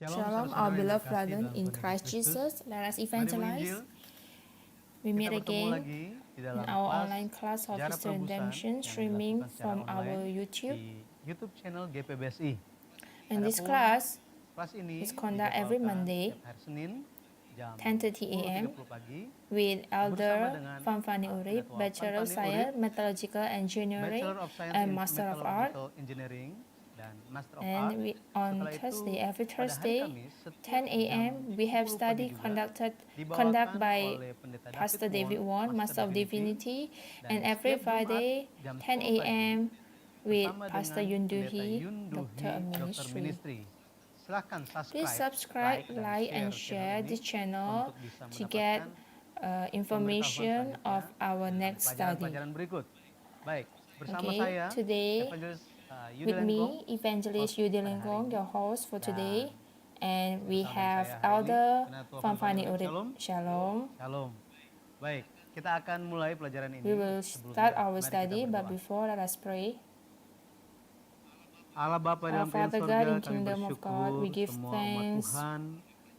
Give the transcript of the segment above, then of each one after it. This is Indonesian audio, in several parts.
Shalom, our beloved brethren in Christ Jesus. Let us evangelize. We meet again in our online class of History Redemption, streaming from our YouTube. YouTube channel GPBSI. And this class is conducted every Monday, 10:30 a.m. with Elder Fanfani Urip, Bachelor of Science, Metallurgical Engineering, and Master of Art. And on Thursday, every Thursday, 10 a.m., we have study conducted by Pastor David Won, Master of Divinity, and every Friday, 10 a.m., with Pastor Yunduhi, Doctor of Ministry. Please subscribe, like, and share this channel to get information of our next study. Okay, today with me, Evangelist Yudi Lengkong, your host for today, and we have Elder Fanfani Urip. Shalom. Shalom. Baik, kita akan mulai pelajaran ini. We will start our study, but before let us pray. Allah Bapa dalam Father God, in kingdom of God, we give semua thanks Tuhan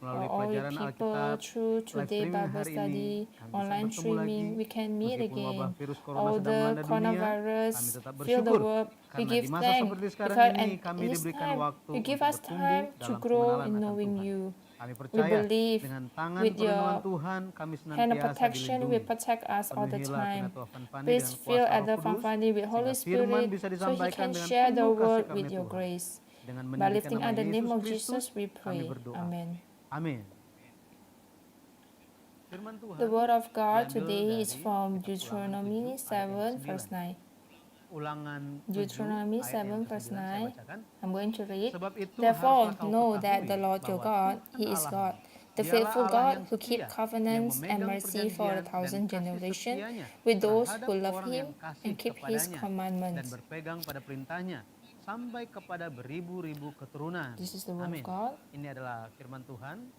for melalui all the pelajaran people Alkitab through today Bible study, online streaming. We can meet again. All the coronavirus, fill the world. We give thanks because at this time, you give us time to grow in knowing you. Kami We percaya believe dengan tangan with perlindungan your Tuhan kami hand of senantiasa protection will dilindungi. protect us all the Penuhilah time. Penatua Fanfani Please dengan fill kuasa Elder Roh Kudus, Fanfani with Holy sehingga firman Spirit bisa so he disampaikan can dengan share the penuh word kasih with karunia your Tuhan. grace. Dengan By meninggikan lifting nama up the name Yesus of Kristus, Jesus, we kami pray. berdoa. Amen. Amin. Firman Tuhan The word of God diambil today is dari from kitab Deuteronomy Ulangan 7 ayat 7, yang verse 9. 9. Ulangan 7 Deuteronomy ayat yang 7, verse ke-9 saya 9. bacakan. I'm going to read. Sebab itu Therefore, haruslah kau know that ketahui the Lord your bahwa God, Tuhan He is Allahmu, God, the Dialah faithful Allah God yang who keep setia, covenants yang and memegang mercy for perjanjian a thousand dan kasih generations setianya with those terhadap who love orang Him yang kasih and keep His kepadanya dan commandments. berpegang pada perintahnya sampai kepada beribu-ribu keturunan. This is the word of Amin. God. Ini adalah firman Tuhan.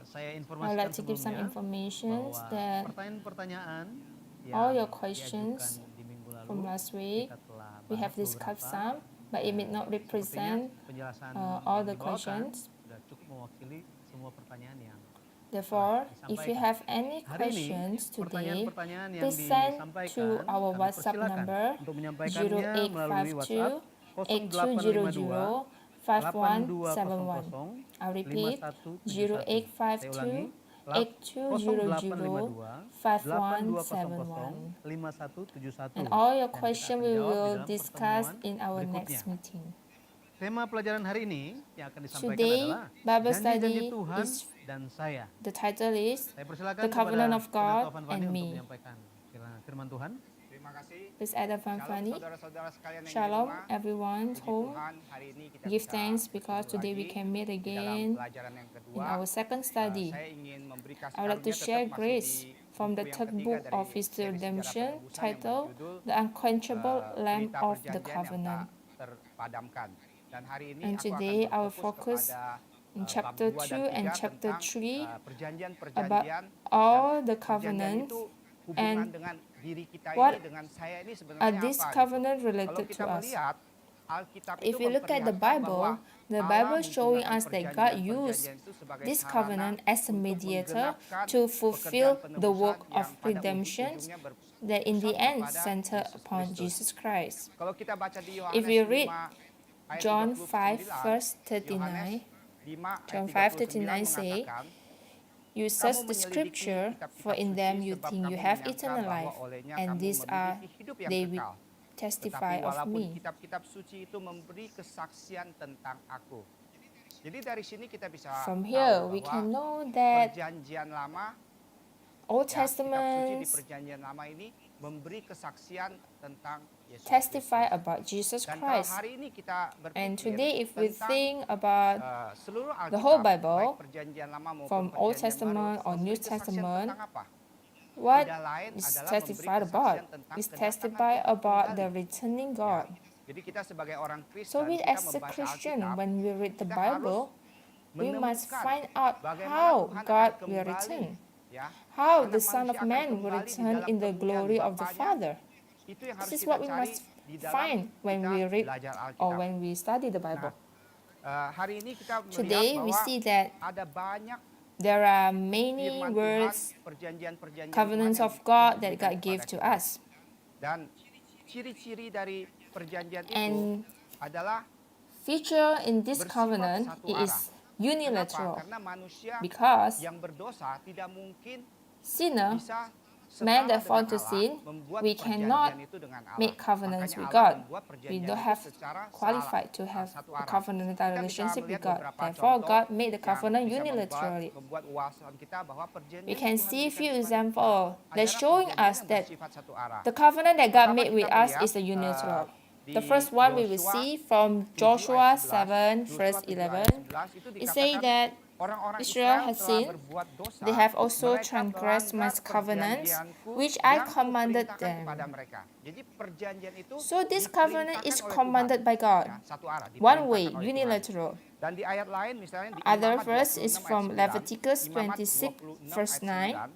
Saya I'd informasikan like to give some sebelumnya information bahwa that pertanyaan-pertanyaan all yang your questions diajukan di minggu lalu from last week, kita telah we have bahas discussed beberapa. some, but it may not Sepertinya represent penjelasan all yang the dibawakan questions. sudah cukup mewakili semua pertanyaan yang Therefore, telah if you disampaikan. have any Hari ini questions today, pertanyaan-pertanyaan yang please send disampaikan to our kami WhatsApp persilakan number untuk menyampaikannya melalui WhatsApp 0852 8200 5171. 0852 I'll repeat 5171. Saya ulangi 0852 8200 5171. 5171. And all your Dan kita questions akan we jawab di will dalam discuss pertemuan in our berikutnya. next meeting. Tema pelajaran hari ini yang akan disampaikan Today, adalah Bible janji-janji study Tuhan is dan saya. the title is Saya persilakan The Covenant of kepada God Penatua Fanfani and untuk Me. menyampaikan firman Tuhan. Terima kasih. Please Elder Shalom Fanfani. saudara-saudara sekalian yang di Shalom rumah. everyone Puji home. Tuhan, hari ini kita Give bisa thanks because bertemu today we lagi can meet di dalam again pelajaran yang kedua. in our second study. Saya ingin memberi kasih I would like to karunia share tetap masih grace di from the buku yang third ketiga book dari of History seri Sejarah Redemption Penebusan yang titled berjudul The Unquenchable Lamp Berita of the Perjanjian yang Covenant. Tak Terpadamkan. Dan hari ini And aku akan today our berfokus focus kepada in bab chapter 2 2 dan and 3 chapter tentang 3 about perjanjian-perjanjian all the perjanjian covenants itu hubungan and dengan diri kita what ini dengan saya ini are sebenarnya these apa gitu. covenant Kalau related kita to us. melihat Alkitab If itu you look at the memperlihatkan bahwa Bible Allah showing menggunakan us that God used perjanjian-perjanjian itu sebagai this sarana covenant as a untuk mediator menggenapkan to fulfill pekerjaan the penebusan work yang of pada redemption ujungnya that in the berpusat end kepada center Yesus upon Kristus. Jesus Christ. Kalau kita baca di If Yohanes we 5 read ayat John 39, 5 verse Yohanes 39, 5 John ayat 5:39 say, mengatakan, you kamu search the menyelidiki scripture, kitab-kitab for in suci them you sebab think you kamu have menyangka eternal bahwa life, olehnya and kamu these are memiliki hidup yang they kekal. testify Tetapi of walaupun me. kitab-kitab suci itu memberi kesaksian tentang aku. Jadi dari sini kita bisa From here tahu we bahwa can know that perjanjian lama, Old kitab suci di Testaments perjanjian lama ini memberi kesaksian tentang Yesus testify Kristus. about Jesus Dan kalau Christ. hari ini kita And berpikir today if we tentang think about seluruh the whole Alkitab, Bible, baik perjanjian lama maupun from Old perjanjian Testament baru, or New memberi kesaksian Testament, tentang apa? what Tidak lain is adalah testified memberi about kesaksian tentang is kedatangan testify Tuhan about the kembali. returning God. Jadi kita sebagai orang Kristen, So we kita as a membaca Christian, Alkitab, when we read the kita Bible, harus we must menemukan find out bagaimana how Tuhan akan God will kembali, return, ya. how Anak the Son of manusia akan Man will kembali di return dalam in the kemuliaan glory of the Bapanya. Father. Itu yang This harus is kita what we cari must di dalam find when kita we read belajar or Alkitab. when we study the Bible. Hari ini kita melihat Today, we bahwa see that ada banyak there are many firman Tuhan, words, perjanjian-perjanjian covenants Tuhan of yang God that diberikan God gave kepada to kita. us. Dan ciri-ciri dari perjanjian itu And adalah feature in this bersifat covenant satu is arah. Kenapa? unilateral Karena manusia because yang berdosa tidak mungkin sinner, bisa man setara that fall dengan to Allah, sin, membuat we perjanjian cannot itu dengan Allah. make covenants Makanya with Allah God. membuat We perjanjian don't itu have secara qualified to salah, have satu a arah. covenantal Kita bisa relationship with melihat God. beberapa Therefore, contoh God made the yang covenant bisa unilaterally. membuat wawasan kita bahwa perjanjian We yang can Tuhan see berikan few kepada examples kita that adalah showing perjanjian us yang that bersifat satu arah. the covenant that God Pertama made with kita us melihat, is the unilateral. di The first one we will Yosua see from 7 Joshua ayat 7 11, verse Yosua 7 ayat 11. 11 itu It say dikatakan that orang-orang Israel Israel has telah sinned, berbuat dosa, they have also mereka transgressed my melanggar covenants, perjanjianku which I yang commanded kuperintahkan kepada them. mereka. Jadi perjanjian itu So this covenant diperintahkan is oleh commanded Tuhan. by God. Ya, satu arah, One diperintahkan way, oleh Tuhan. unilateral. Dan di ayat lain misalnya di Other Imamat verse 26 is ayat from 9, Leviticus Imamat 26 26 verse ayat 9.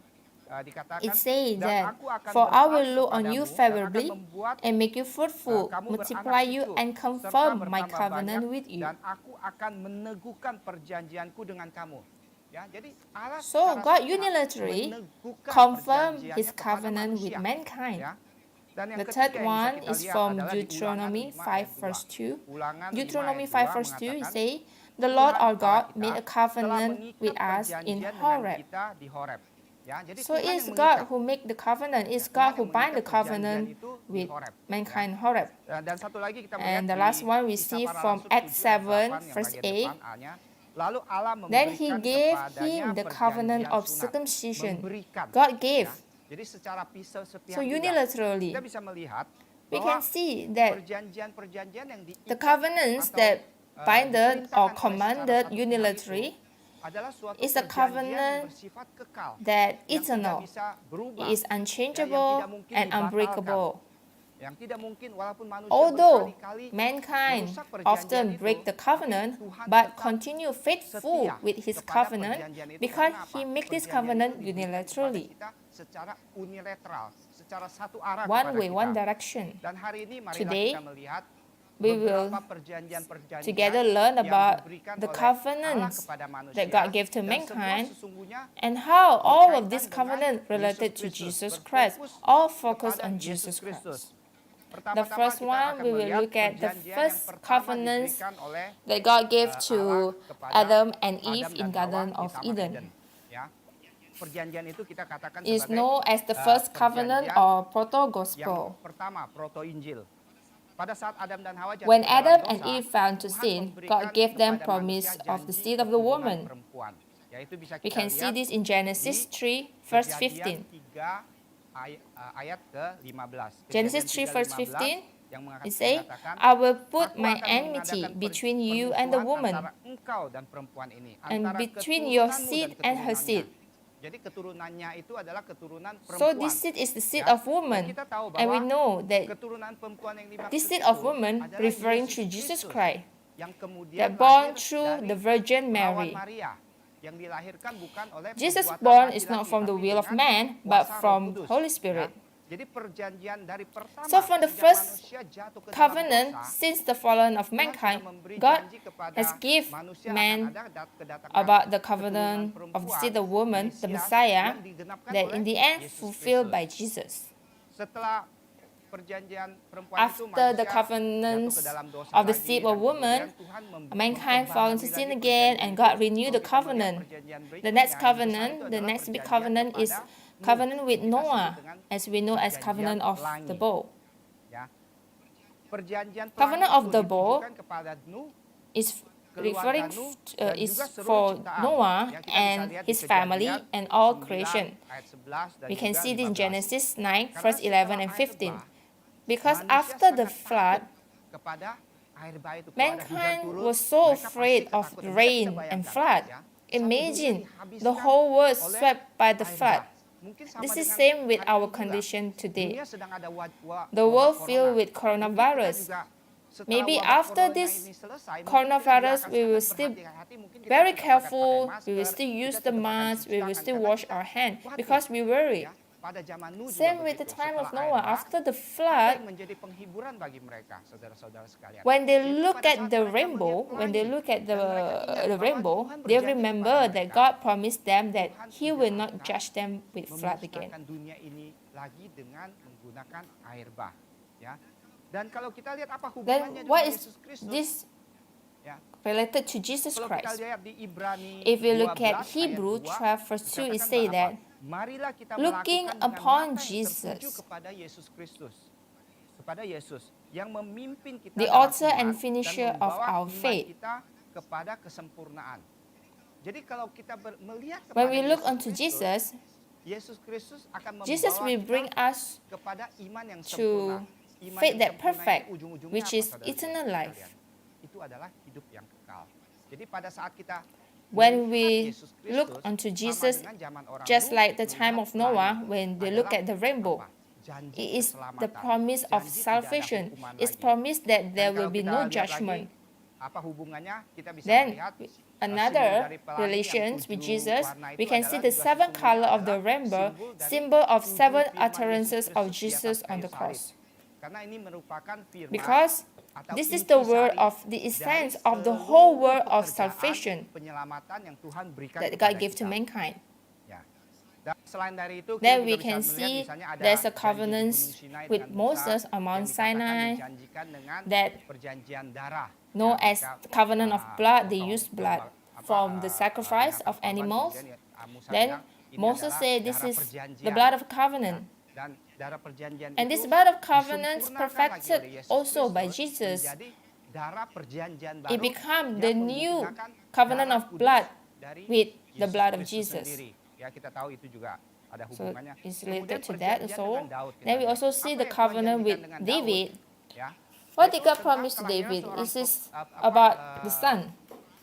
9, dikatakan, It says dan that, aku akan for I will berpaling look on you kepadamu dan akan favorably membuat and make you fruitful, kamu multiply beranak you, cucu, and serta confirm my bertambah covenant banyak, with you. dan aku akan meneguhkan perjanjianku dengan kamu. Ya, jadi Allah So secara God sepihak unilaterally meneguhkan confirmed perjanjiannya His kepada covenant with manusia. mankind. Ya. Dan yang The ketiga third yang bisa one kita is lihat from adalah di Ulangan Deuteronomy 5 ayat 5 verse 2. Ulangan 5 Deuteronomy ayat 5 2 verse 2 mengatakan, say, the Lord Tuhan our Allah God kita made a telah covenant mengikat with us in perjanjian dengan Horeb. kita di Horeb. Ya, jadi So Tuhan yang it's mengikat. God who make the covenant, it's Ya, God Tuhan who yang bind the mengikat perjanjian covenant itu di with Horeb. mankind Horeb. Dan satu lagi kita melihat And the di last one we Kisah see Para from Rasul Acts 7 ayat 8 7 yang verse bagian 8. depan A-nya. Lalu Allah Then he memberikan gave kepadanya him the covenant perjanjian of sunat. circumcision. Memberikan. God gave. Ya. Jadi secara pisau sepihak So juga. unilaterally, Kita bisa melihat we bahwa can see that perjanjian-perjanjian yang diikat the covenants atau, that binded diperintahkan or oleh commanded secara sepihak unilaterally itu adalah suatu is a perjanjian yang covenant bersifat kekal, that yang tidak eternal, bisa berubah, it is yang unchangeable tidak mungkin and dibatalkan. unbreakable. Yang tidak mungkin walaupun manusia Although berkali-kali mankind merusak perjanjian often itu, break the covenant, tapi Tuhan but tetap continue faithful setia with His kepada covenant perjanjian itu. because Karena apa? He make this Perjanjian covenant itu diberikan unilaterally. kepada kita secara unilateral, secara satu arah One kepada way, kita. one direction. Dan hari ini marilah Today, kita melihat we will beberapa perjanjian-perjanjian together learn yang about diberikan the oleh covenants Allah kepada manusia, that God gave to dan semua mankind sesungguhnya and how all of berkaitan this dengan covenant related to Yesus Kristus, Jesus Christ, berfokus all focus kepada on Yesus Jesus Kristus. Christ. Pertama-tama The first kita one, akan we will melihat look at the perjanjian yang first pertama covenants diberikan oleh that God gave Allah to kepada Adam and Adam Eve dan in Hawa Garden di of Taman Eden. Ya. Perjanjian itu kita katakan Is sebagai known as the first covenant perjanjian or yang proto-gospel. pertama, proto-injil. Pada saat Adam dan Hawa jatuh When ke dalam Adam dosa, and Eve found to Tuhan sin, memberikan God gave them kepada promise manusia of the janji seed of the keturunan woman. perempuan. Yaitu bisa We kita can see lihat this in Genesis di 3 verse Kejadian 15. 3 ayat ke-15. Genesis Kejadian 3 verse 3:15 15, yang it say, mengatakan, I will put Aku my akan enmity mengadakan between you and the permusuhan woman, antara engkau dan perempuan ini, and antara between your keturunanmu seed dan and her keturunannya. seed. Jadi keturunannya itu adalah keturunan So perempuan. this seed is the seed Ya. of woman, Dan kita tahu and we bahwa know that keturunan perempuan yang dimaksud this seed itu of woman adalah referring Yesus to Jesus Kristus Christ, yang kemudian that born lahir through dari the Virgin perawan Mary. Maria, yang dilahirkan bukan oleh Jesus perbuatan born is laki-laki, not from the tapi will of dengan man, but kuasa Roh from Kudus. Holy Spirit. Ya. Jadi perjanjian dari pertama So from the sejak first manusia jatuh ke dalam covenant, dosa, since the fallen of Tuhan sudah mankind, memberi God janji kepada has give manusia man akan ada kedatangan about the keturunan covenant of the seed of perempuan, woman, the Mesias, Messiah, yang digenapkan that oleh in the end Yesus fulfilled by Kristus. Jesus. Setelah perjanjian perempuan itu After manusia the jatuh covenants ke dalam dosa of the lagi, seed dan of woman, kemudian Tuhan mankind fall into memperbarui sin lagi again, perjanjian and itu. God renewed the Kalau kita melihat covenant. perjanjian The berikutnya, next yang besar covenant, itu the adalah next big perjanjian covenant is kepada Nuh. covenant with Kita sebut Noah, dengan as we know as covenant of the bow. Ya. Perjanjian Covenant pelangi of itu the bow ditujukan kepada Nuh, Is referring Nuh, dan is juga seluruh for ciptaan. Noah Yang kita bisa and lihat di his Kejadian family and all 9 creation. ayat 11 dan We can juga see this in 15. Genesis 9, Karena verse 11 and setelah air 15. bah, Because manusia after the sangat flood, takut kepada air bah itu. Kalau ada hujan mankind turun, was so mereka pasti afraid of ketakutan. the Bisa kita rain and bayangkan, flood. ya. Satu Imagine dunia dihabiskan the whole world oleh swept by the air flood. bah. Mungkin sama This is dengan same with hari our ini juga. condition today. Dunia sedang ada The wabah world corona. filled with Mungkin kita coronavirus. juga setelah Maybe wabah after corona this ini selesai, mungkin coronavirus, kita juga we akan will sangat still berhati-hati. Mungkin kita very tetap akan pakai careful, we will masker, still use kita the tetap akan mask, cuci we will tangan, still karena wash kita our hand khawatir. because we worry. Ya. pada zaman Nuh juga Same with the begitu. time of Setelah air Noah. bah, After the apa flood, yang menjadi penghiburan bagi mereka, saudara-saudara sekalian? when they Yaitu look pada at saat the mereka rainbow, melihat when they pelangi, look at dan mereka ingat the bahwa rainbow, Tuhan they berjanji remember kepada that mereka, God promised them that Tuhan He tidak will not akan judge them with flood again. memusnahkan dunia ini lagi dengan menggunakan air bah, ya. Dan kalau kita lihat apa hubungannya Then what dengan is Yesus Kristus, this ya. related to Jesus Kalau kita Christ? lihat di Ibrani If you look 12 at ayat Hebrew 2, 12 verse 2, it dikatakan say bahwa that, apa? Marilah kita looking melakukan dengan upon mata yang tertuju Jesus, kepada Yesus Kristus. Kepada Yesus yang memimpin kita the dalam author and iman finisher dan of membawa our iman faith. kita kepada kesempurnaan. Jadi kalau kita melihat kepada When we look Yesus unto Kristus, Jesus, Yesus Kristus akan membawa Jesus will kita bring us kepada iman yang to sempurna. Iman faith yang that sempurna perfect, itu ujung-ujungnya which apa, is saudara-saudara eternal life. sekalian? Itu adalah hidup yang kekal. Jadi pada saat kita When melihat we Yesus look Kristus, unto sama Jesus, dengan zaman orang just Nuh, like the melihat time of pelangi Noah, when they look adalah at the rainbow, apa? Janji it is the keselamatan. promise of Janji tidak ada salvation. hukuman It's lagi. promised that Dan there kalau will be kita no lihat judgment. lagi, apa hubungannya? Kita bisa Then melihat another simbol dari pelangi relations yang with 7 Jesus, warna we itu can adalah see the juga seven sesungguhnya color of the adalah rainbow, simbol dari symbol of 7 seven firman utterances Yesus of Kristus di Jesus atas on kayu the cross. salib. Karena ini merupakan firman Because atau this is the word intisari of the dari essence of the whole seluruh world of pekerjaan salvation penyelamatan yang Tuhan berikan that kepada God gave to kita. mankind. Ya. Dan selain dari itu, kita Then juga we bisa can melihat see misalnya ada there's a janji di covenant Gunung Sinai with dengan Musa Moses on yang Mount dikatakan Sinai dijanjikan dengan that perjanjian darah. known Ya, as mereka, covenant of blood. They potong use blood apa, from the sacrifice binatang of korban, animals. kemudian Musa Then bilang, "Ini Moses adalah said this darah is the perjanjian." blood of covenant. Dan darah perjanjian And itu this blood of covenant disempurnakan lagi perfected oleh Yesus also by Kristus Jesus. menjadi darah perjanjian baru It become yang the new menggunakan covenant darah of kudus blood dari with the Yesus blood of Kristus Jesus. sendiri. Ya, kita tahu itu juga ada So hubungannya. it's Kemudian related to that perjanjian also. dengan Daud kita Then we lihat. also see Apa the yang Tuhan covenant janjikan with dengan David. Daud? Ya, What yaitu did God tentang promise to kelahiran David? seorang This is apa, about the son,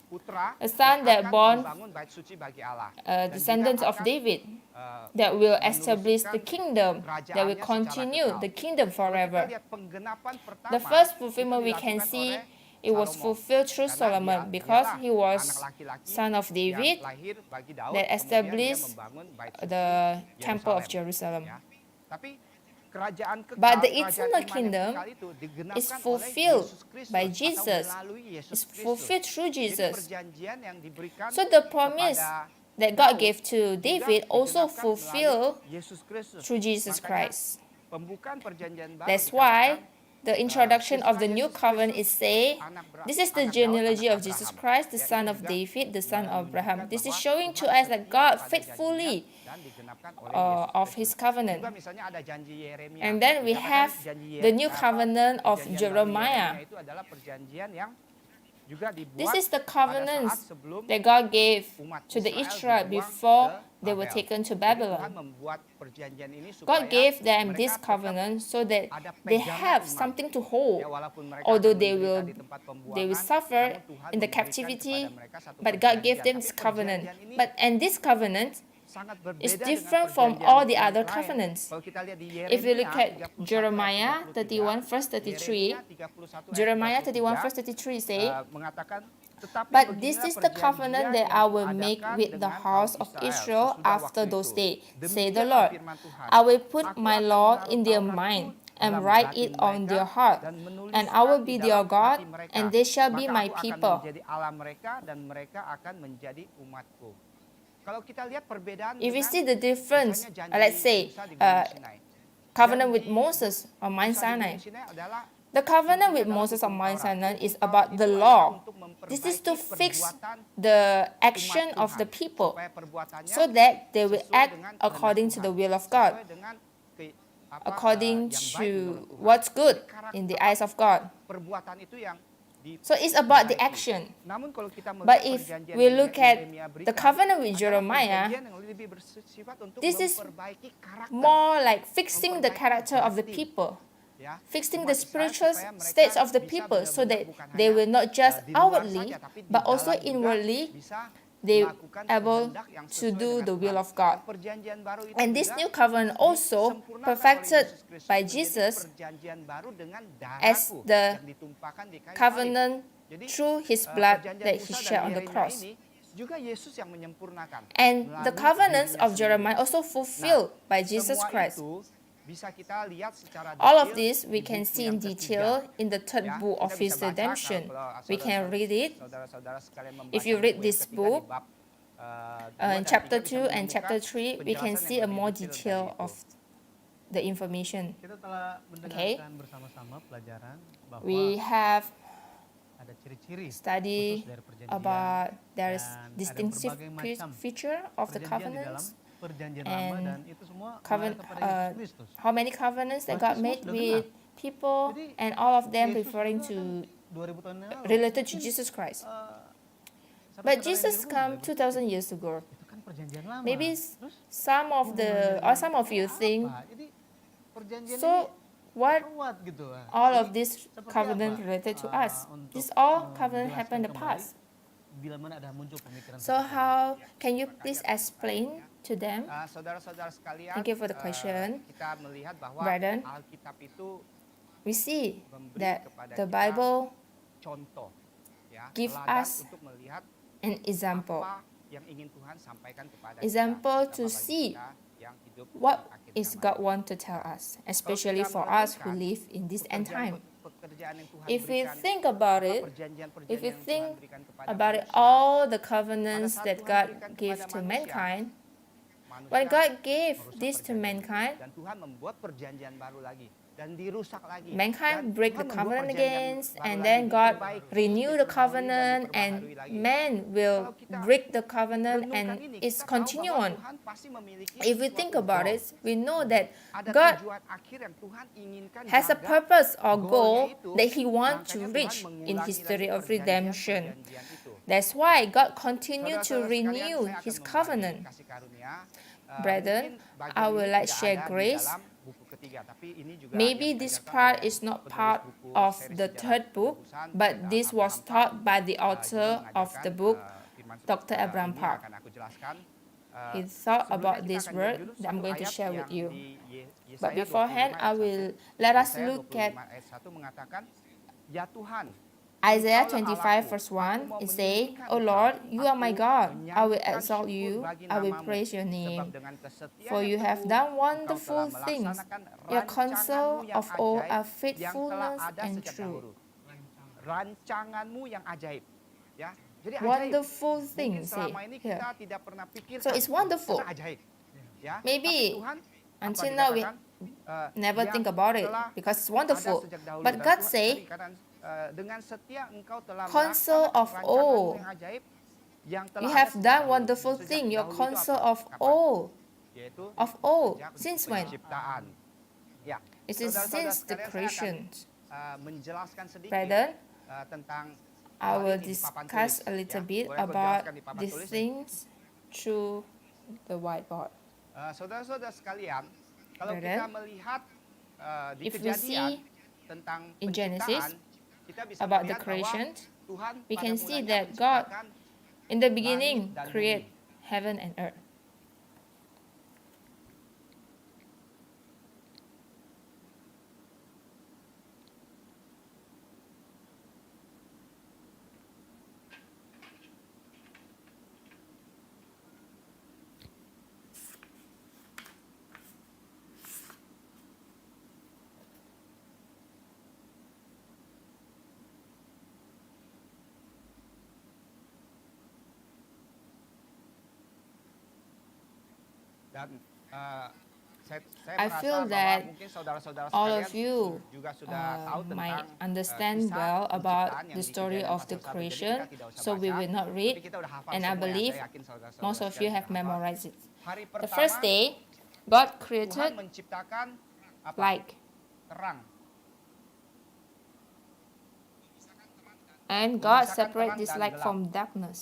putra a son yang that akan born membangun bait suci bagi Allah. Dan descendants juga of akan, David eh, that will establish the meneruskan kingdom, that will kerajaannya secara continue kekal. the kingdom Kalau forever. kita lihat penggenapan pertama, The first itu fulfillment we can dilakukan see, oleh it was Salomo. fulfilled through Karena Solomon because dialah he was anak laki-laki son of David yang lahir bagi Daud, that kemudian dia established membangun bait suci the temple of Yerusalem. Jerusalem. Ya. Tapi kerajaan kekal, But the kerajaan eternal iman yang kingdom kekal itu digenapkan is oleh fulfilled Yesus Kristus by atau Jesus. melalui Yesus It's Kristus. fulfilled through Jadi Jesus. perjanjian yang diberikan So the promise kepada that God Daud gave to juga David also digenapkan fulfilled melalui Yesus Kristus. through Jesus Makanya Christ. pembukaan perjanjian baru That's dikatakan, why the introduction of the new Yesus covenant Kristus, is say, this is the anak Daud, genealogy anak of Jesus Abraham. Christ, the Ya, son itu of juga David, the son of Abraham. menunjukkan This is bahwa showing to Tuhan us that setia God pada faithfully janjinya dan digenapkan oleh Yesus of His Kristus. covenant. Juga misalnya ada janji Yeremia. And then we Dikatakan have janji the new covenant of perjanjian baru Jeremiah. Yeremia itu adalah perjanjian yang juga dibuat This is the pada covenant saat sebelum that God gave umat to the Israel Israel dibuang before ke they were Babel. taken to Jadi Tuhan Babylon. membuat perjanjian ini supaya God gave them mereka this tetap covenant so that ada they pegangan have iman. something to hold. Ya, walaupun mereka Although akan they menderita will di tempat they will pembuangan, suffer namun Tuhan in the memberikan captivity, kepada mereka satu but God gave perjanjian. them Tapi this covenant. perjanjian ini And this covenant sangat berbeda is dengan different from perjanjian all the yang other lain. covenants. Kalau kita lihat di If you look at Yeremia 31 Jeremiah ayat 31 33, verse 33, Yeremia 31 ayat Jeremiah 31 33, verse 33 say, mengatakan, tetapi but this beginilah is the covenant that I will perjanjian make yang with the kuadakan house dengan of kaum Israel sesudah after waktu those itu. days, say the Demikianlah Lord. firman Tuhan. I will put Aku my akan law menaruh in their Tauratku mind and dalam write batin it on mereka their heart, dan and I will menuliskan be di their dalam God, hati mereka. and they shall be Maka my aku akan people. menjadi Allah mereka dan mereka akan menjadi umatku. Kalau kita lihat perbedaan If we dengan see the difference, misalnya janji let's say, Musa di Gunung Sinai. covenant with Janji Moses on Mount Musa di Sinai. Gunung Sinai adalah The covenant with Moses on Mount Sinai is about the law. This is to fix the action of the people so that they will act according to the will of God, according to what's good in the eyes of God. Perbuatan itu yang So it's about the action. Namun kalau kita But melihat if perjanjian we yang look at Yeremia the berikan, covenant with adalah Jeremiah, perjanjian yang lebih bersifat untuk this is memperbaiki karakter, more like fixing the character of the people, ya. fixing Umat the Israel spiritual supaya mereka states of the bisa people so that benar-benar bukan they hanya, will not just di luar outwardly, saja, tapi di but also dalam juga inwardly bisa they melakukan able kehendak yang to sesuai do dengan the will Tuhan. of God. Dan perjanjian baru itu And this juga new covenant also disempurnakan perfected oleh Yesus Kristus by menjadi Jesus perjanjian baru dengan as darahku the yang ditumpahkan di kayu salib. covenant Jadi, through His blood perjanjian that Musa He dan shed on the Yeremia cross. ini juga Yesus yang menyempurnakan. And the melalui covenants dirinya of sendiri. Jeremiah also fulfilled by Jesus Semua Christ. itu bisa kita lihat secara All of detail this we di can buku see yang in ketiga. detail in the third Ya, book kita of bisa His baca redemption. kalau We can read it saudara-saudara sekalian membaca if you read buku yang this ketiga di book, bab, in 2 dan chapter 3 bisa 2 and menemukan chapter 3, we can penjelasan see yang a lebih more detail dari detail itu. of the information. Kita telah mendengarkan bersama-sama pelajaran bahwa We have ada ciri-ciri studied khusus dari perjanjian about there's dan ada distinctive berbagai macam feature of the perjanjian di dalam covenants, perjanjian lama and dan itu semua mengarah kepada Yesus Kristus. how many covenants that Pasti God semua made sudah with people, Jadi, and all of them Yesus referring juga kan to 2000 tahun yang lalu. related to Mungkin, Jesus Christ. saudara-saudara But yang Jesus di rumah come boleh 2,000 years ago. itu kan perjanjian lama. Maybe Terus some of some of you think, apa? Jadi perjanjian so what kuat gitu. all Jadi, of this seperti covenant apa? related to us? Untuk This all covenant menjelaskan happened in the kembali past. bila mana ada muncul pemikiran So seperti itu. how can you please explain to them? Saudara-saudara sekalian, Thank you for the question. kita melihat bahwa Brethren, Alkitab itu we see memberi that kepada the kita Bible contoh, ya, give teladan us untuk melihat an example. apa yang ingin Tuhan sampaikan kepada Example kita, to terutama bagi see kita yang hidup di what akhir is zaman. God want to tell us, especially kita for us who merenungkan live in this end time. pekerjaan yang Tuhan If we berikan, think about apa it, perjanjian-perjanjian if we yang Tuhan think berikan kepada about it, manusia, all the covenants pada saat that Tuhan God berikan gave kepada to manusia, mankind, manusia when God gave merusak this to perjanjian mankind, dan Tuhan membuat perjanjian baru lagi dan dirusak lagi. mankind Dan break Tuhan the membuat covenant perjanjian against, baru and lagi, then God diperbaiki, renew the diperbarui, dan covenant, and diperbaharui lagi. man will Kalau kita break the covenant, renungkan and ini, it's kita tahu continue bahwa on. Tuhan pasti memiliki If we suatu think about goal. it, we know that Ada God tujuan akhir yang Tuhan inginkan has a jaga. purpose or Goalnya goal itu, that He wants to makanya reach Tuhan in mengulangi history lagi of redemption. perjanjian-perjanjian itu. That's why God continue to Saudara-saudara sekalian, renew saya akan His membagi covenant. kasih karunia. Brethren, Mungkin bagian I will ini like tidak share ada di grace. dalam buku ketiga, tapi ini juga Maybe yang this diajarkan part oleh is not penulis part buku of seri the sejarah third book, penebusan, but Pendeta this was Abraham taught Park. by the Juga author of mengajarkan, the book, firman Dr. Abraham ini Park. akan aku jelaskan. He thought Sebelumnya about kita this akan lihat word dulu that I'm satu going to ayat share yang with you. di But Yesaya beforehand, 25 I ayat will 1. let us Yesaya look at 25 ayat 1 mengatakan, Ya Tuhan, Isaiah Engkaulah 25 Allahku, verse aku 1. mau It say, meninggikan O Engkau. Lord, you are my Aku God. I will menyanyikan exalt syukur you. bagi I will namamu. praise your Sebab name. dengan kesetiaan For yang you have teguh, done Engkau wonderful telah things. melaksanakan Your rancanganmu counsel yang of all ajaib are yang telah faithfulness ada and sejak true. dahulu. Rancanganmu yang ajaib. Ya, jadi ajaib. Wonderful Mungkin things, say selama ini here. kita tidak pernah pikirkan. So it's wonderful. Karena ajaib. Ya, Maybe tapi Tuhan, apa until now we dikatakan? never Yang think about it telah because it's ada wonderful. sejak dahulu. But Dan God Tuhan say, tadi katakan, dengan setia engkau telah counsel melaksanakan of rancanganmu all. yang ajaib yang telah You ada have sejak done dahulu. wonderful Sejak thing. Your dahulu itu counsel apa? of Kapan? all. Yaitu Of all. sejak Since when? penciptaan. Ya. It is Saudara-saudara since the sekalian, saya akan, creation. menjelaskan sedikit Brethren, tentang I hal will ini di papan discuss tulis, a little ya. bit Boleh aku about jelaskan di papan these tulis? things through the whiteboard. Saudara-saudara sekalian, kalau Brethren, kita melihat di if we Kejadian see tentang in Genesis penciptaan, kita bisa about the melihat bahwa creation, Tuhan we pada can see mulanya that God menciptakan in the beginning langit dan create bumi. heaven and earth. Dan saya I merasa feel bahwa that mungkin saudara-saudara all sekalian of you juga sudah tahu tentang might understand kisah well about penciptaan yang the di story Kejadian of the pasal 1. Jadi creation, kita tidak usah so we baca, will not tapi read, kita udah hafal and I semua ya. believe Saya yakin saudara-saudara most of you sekalian have sudah hafal. memorized it. Hari The pertama, first day, God Tuhan created menciptakan apa? light, Terang. and God Memisahkan separate terang this dan light gelap. from darkness.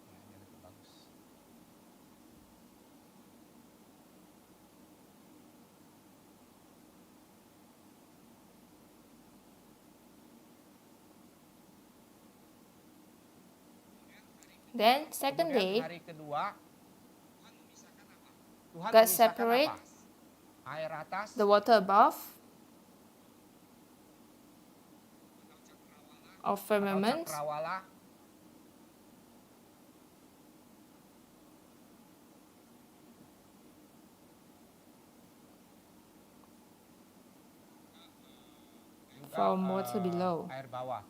Ya, ini lebih bagus. Then second Kemudian day, hari kedua, Tuhan God memisahkan separate apa? Air atas, the water above of atau firmament. cakrawala, juga From water below. air bawah.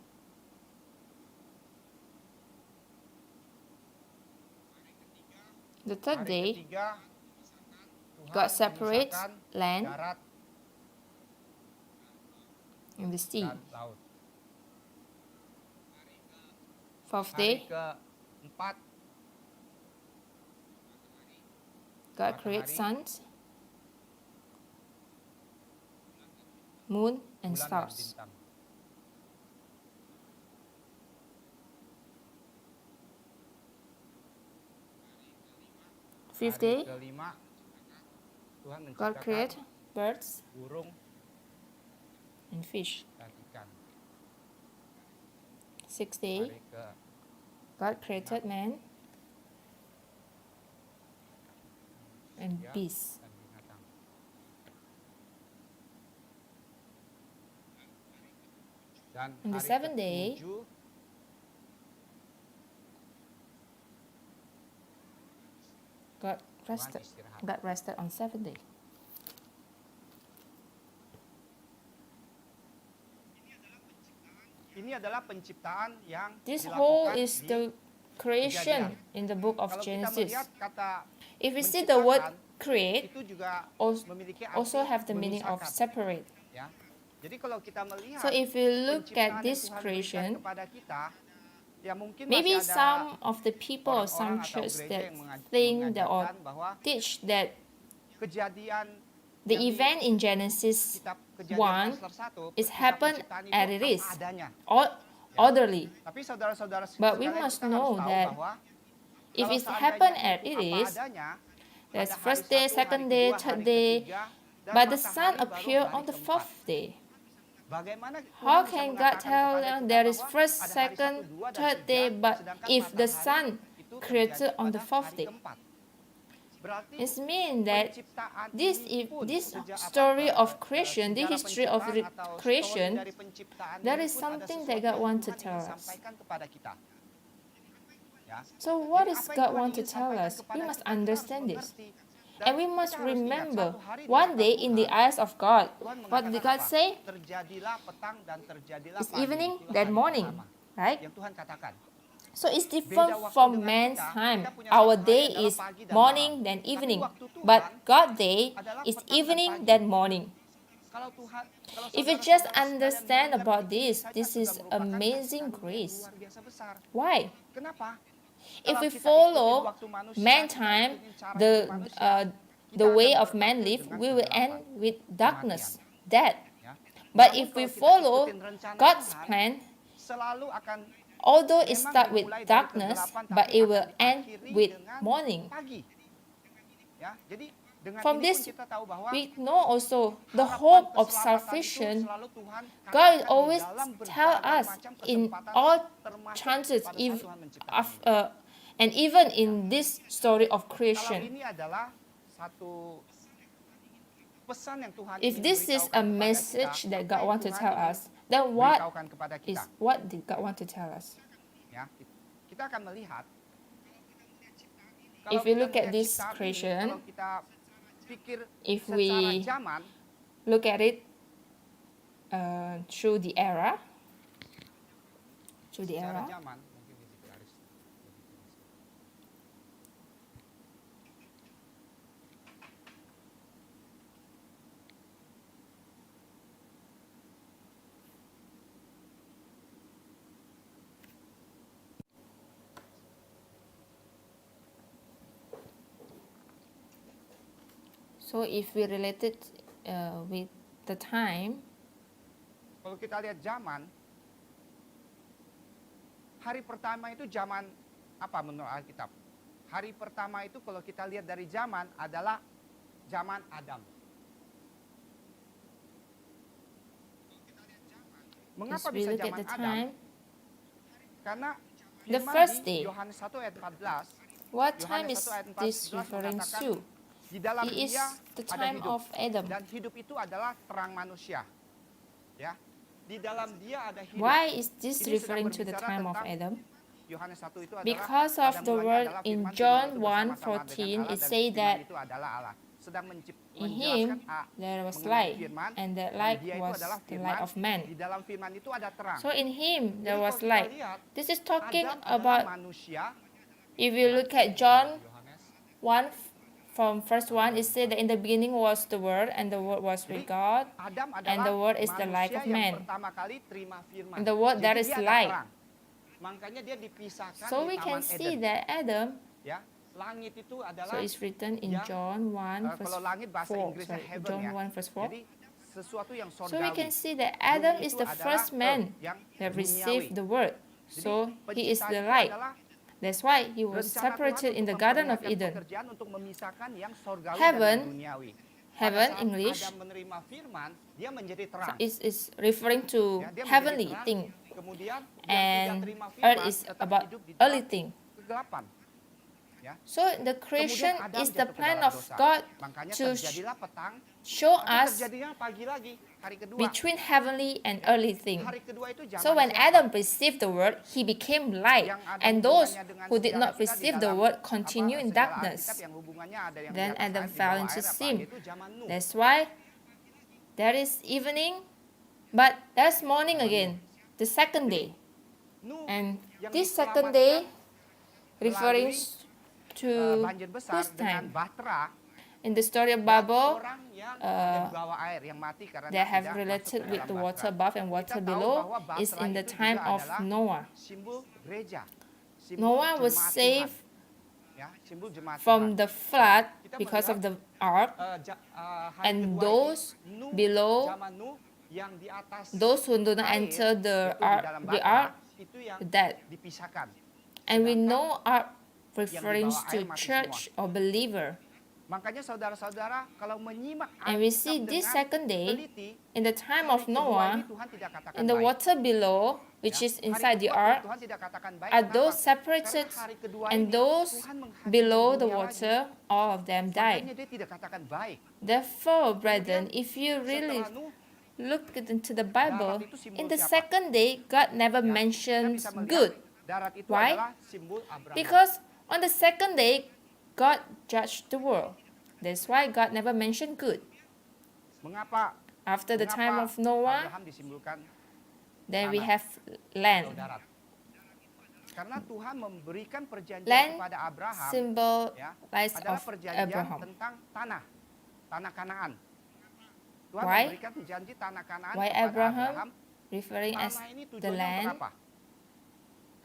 The third Hari day, ketiga, Tuhan God separates memisahkan land darat and the sea. dan laut. Fourth Hari day, keempat, God creates suns, moon, and bulan dan stars. bintang. Fifth Hari day, kelima, Tuhan God menciptakan creates birds burung and fish. dan ikan. Sixth day, Hari ke God created man and ya, beasts. dan binatang. Dan On the hari seventh day, ketujuh, God Tuhan rested. istirahat. God rested on seventh day. Ini adalah penciptaan yang This whole dilakukan is di the creation in the book of kalau kita Genesis. melihat kata If we see the word menciptakan, create, itu juga memiliki arti also have the meaning of memisahkan, separate. ya. Jadi kalau kita melihat So if you look penciptaan at yang this Tuhan berikan creation, kepada kita, ya mungkin maybe masih ada some of the people or some orang-orang atau church gereja that yang think that or mengajarkan bahwa teach that kejadian the yang di event in Genesis kitab Kejadian 1 pasal 1 is kisah happen penciptaan as itu it is, apa adanya. orderly. Tapi saudara-saudara But we sekalian, must kita harus know tahu that bahwa if kalau it seandainya happen itu as it apa is, adanya, there's pada hari first day, 1, second hari day, kedua, third hari day, ketiga, dan but the sun matahari baru appear hari on the keempat. fourth day. Bagaimana Tuhan How bisa can God mengatakan tell kepada them kita there is bahwa first, ada hari second, 1, 2, dan third 3, day, but sedangkan if the matahari sun itu created terjadi on the pada fourth hari day? keempat. Berarti It means that penciptaan this ini pun story of creation, the sejarah history of penciptaan atau creation, story dari penciptaan there ini is pun ada something sesuatu that God yang wants to Tuhan tell ingin us. sampaikan kepada kita. Ya. So what Jadi is apa yang God Tuhan want to ingin tell sampaikan us? kepada We must kita, kita harus understand this. mengerti. Dan And we kita must harus ingat, remember, satu hari di one hadapan day in the Tuhan, eyes of God, Tuhan what mengatakan did God apa? say? Terjadilah petang dan terjadilah It's pagi. evening, Itulah then hari morning, pertama right? yang Tuhan katakan. So it's Beda different waktu from dengan man's kita. time. Kita punya Our satu hari day adalah is pagi dan morning, malam. then Tapi evening. waktu Tuhan But God day adalah is petang dan evening, pagi. then morning. Kalau Tuhan, kalau If you saudara-saudara just sekalian understand menganggap about ini this, saja this sudah is merupakan amazing kasih karunia yang grace. luar biasa besar. Why? Kenapa? If Kalau we kita ikutin follow waktu manusia, man kita time, ikutin cara the hidup manusia, kita the akan way of berakhir man live, dengan we will kegelapan, end with darkness, kematian. death. Ya. But Namun if we kalau kita follow ikutin rencana God's Tuhan, plan, selalu akan although it memang start with dimulai dari darkness, kegelapan, but tapi it akan will end diakhiri with dengan morning. pagi. Ya, jadi dengan From ini this, pun kita tahu bahwa we know also the harapan hope of keselamatan itu salvation. selalu Tuhan God katakan di always dalam tell berbagai us macam in kesempatan, all termasuk chances, pada saat if Tuhan menciptakan ini. and even in this story of Kalau creation. ini adalah satu pesan yang Tuhan If ingin this is beritahukan a kepada message kita, that apa God yang want to Tuhan tell ingin us, then what beritahukan kepada is kita, what did God want to tell us? ya. Kita akan melihat If kalau we kita look at melihat this ciptaan ini, creation, kalau kita pikir if secara we zaman, look at it through the era, secara zaman mungkin di situ harus so if we relate it with the time, kalau kita lihat zaman, hari pertama itu zaman apa menurut Alkitab? Hari pertama itu kalau kita lihat dari zaman adalah zaman Adam. Mengapa if we bisa look at zaman the Adam? time, Karena the firman first di day. Yohanes 1 ayat 14, what time Yohanes is 1 ayat 14 this referring mengatakan to? Di dalam It is dia the ada time hidup. of Adam. Dan hidup itu adalah terang manusia. Ya. Di dalam dia ada hidup. Why is this Ini sedang referring to the berbicara time of tentang Adam? Yohanes 1 itu adalah Because of pada the mulanya word adalah in firman, John firman itu bersama-sama dengan 1:14, Allah it dan say firman that itu adalah Allah. Sedang in menjelaskan him there was mengenai light, firman, and that dan light dia itu was adalah the firman. light of man. Di dalam firman itu ada terang. So in him there Jadi was kalau kita light. lihat, This is talking Adam adalah about, manusia. if you look at John Yohanes 1 from verse 1, it said that in the beginning was the Word, and the Word was with Jadi, God, Adam and the adalah Word is the light manusia of yang man. pertama kali terima firman. In the Word Jadi there is dia ada light. terang. Makanya dia dipisahkan So di we can Taman see Eden. that Adam, Ya, langit itu so adalah it's written in yang, John 1 verse kalau langit bahasa 4, Inggrisnya sorry, heaven John ya. 1 verse 4. Jadi sesuatu yang So we sorgawi. can see that Adam Bumi is itu the adalah first man yang that duniawi. received the Word. Jadi, So he is penciptaan the itu light. adalah That's why he was rencana separated Tuhan in the untuk Garden of memperlihatkan Eden. pekerjaan untuk memisahkan yang sorgawi Heaven, dan yang duniawi. Pada Heaven, saat English, Adam menerima firman, dia menjadi terang. is referring to Ya, dia menjadi heavenly terang. thing, Kemudian yang tidak and terima earth firman is tetap about hidup di earthly dalam thing. kegelapan. Ya. So the creation Kemudian Adam is the jatuh ke plan dalam of dosa. God Makanya to terjadilah petang, show tapi us terjadinya pagi lagi, hari kedua. between heavenly and earthly thing. Hari kedua itu zaman So when siapa? Adam received the word, he became light, Yang ada and those hubungannya dengan who did sejarah not kita di receive the dalam, word continue in segala darkness. Alkitab yang hubungannya ada yang Then di atas Adam air, di fell bawah into air, apa? sin. Itu zaman Nuh. That's why there is evening, but there's morning again, the second day. Nuh And yang this second day referring to banjir besar whose dengan time? Bahtera, In the story of dan Babel, orang yang ada di bawah air yang mati karena they have tidak related masuk ke with dalam the water Bahtera. above and Kita water tahu below bahwa is Bahtera in the itu time juga of adalah Noah. simbol gereja, simbol Noah was jemaat saved Tuhan. Ya, simbol jemaat from Tuhan. the flood Kita because of melihat, the ark, hari and kedua those ini, Nuh, below, zaman Nuh yang di atas those who do not air, enter the yaitu di ark, dalam the Bahtera, ark, itu yang dead. dipisahkan. And we Sedangkan know ark yang di referring bawah air to mati church or believer. Makanya saudara-saudara kalau menyimak And we Alkitab see this dengan second day, teliti, in the time hari of kedua Noah, ini Tuhan tidak katakan in the baik. water below, which Ya, is hari inside the kedua ark, Tuhan tidak katakan baik. are Kenapa? those separated, Karena hari kedua and ini those Tuhan menghakimi below the dunia water, lagi. all of them died. Makanya dia tidak katakan baik. Therefore, brethren, if you really Setelah Nuh, look into the Bible, darat itu simbol in the siapa? second day, God never Ya, kita mentions bisa melihat good. darat itu Why? adalah simbol Abraham. Because on the second day, God judged the world. That's why God never mentioned good. Mengapa? After the time Mengapa of Noah, Abraham disimbolkan then we tanah have atau land. darat? Karena Tuhan memberikan perjanjian Land kepada Abraham, symbolize ya, adalah of perjanjian Abraham. tentang tanah Kanaan. Tuhan Why? memberikan janji tanah Kanaan Why kepada Abraham? Abraham. Referring as Tanah ini the tujuannya untuk land, apa?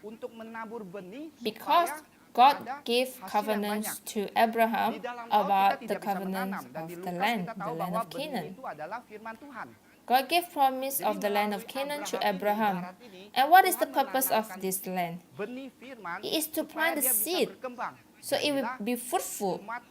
Untuk menabur benih because supaya God ada gave hasil yang covenants banyak. to Abraham Di dalam laut about kita the tidak bisa covenants menanam, dan of di the Lukas land, kita tahu the land bahwa of benih Canaan. itu adalah firman Tuhan. God gave promise Jadi of the land of melalui Canaan to Abraham ini, Abraham. darat ini, And what is the Tuhan purpose of menanamkan this land? benih firman It is to supaya plant the dia bisa seed, berkembang. so it will Jadilah be fruitful. umat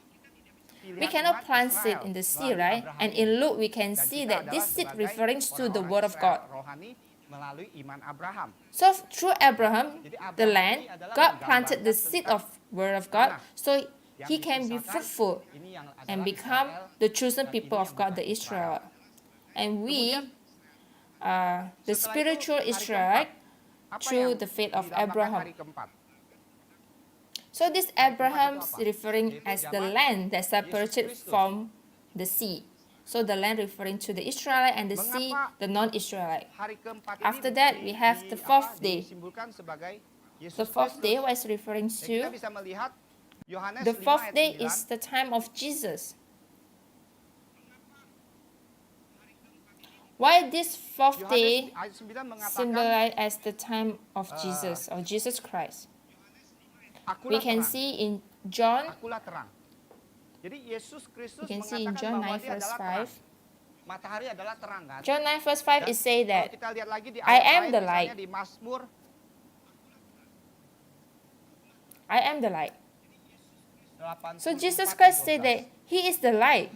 We pilihan cannot umat plant Israel seed in the sea, melalui right? Abraham And ini. in Luke, we can Dan see kita that adalah this seed sebagai refers to the orang-orang word of Israel God. rohani melalui iman Abraham. So through Abraham, Jadi the Abraham land, ini adalah God planted the menggambarkan seed tentang of word of God, tanah so yang he can be dipisahkan, fruitful ini yang adalah and become Israel, the chosen dan people ini of yang God, bukan the Israel. And we Kemudian, are the setelah spiritual itu, hari Israelite keempat, apa through yang the faith of dilambangkan Abraham. hari keempat? So this Abraham is referring Yaitu as the zaman land that Yesus separated Kristus. from the sea. So the land referring to the Israelite and the sea, Mengapa the non-Israelite. Hari keempat After ini that, we have the fourth day. disimbolkan sebagai Yesus The fourth day, Kristus. what is referring Dan kita to? bisa melihat Yohanes The 5 fourth ayat day 9. is the time of Jesus. Why this fourth Yohanes day ayat 9 mengatakan, symbolize as the time of Jesus or Jesus Christ? We akulah can terang, see in John, akulah terang. Jadi Yesus Kristus we can see in mengatakan John bahwa 9 dia verse adalah terang. 5. Matahari adalah terang kan? John 9 verse 5 Dan is say kalau that kita lihat lagi di I ayat am lain, the misalnya light. di Mazmur I am the light. 84 So Jesus ayat Christ 12. said that He is the light.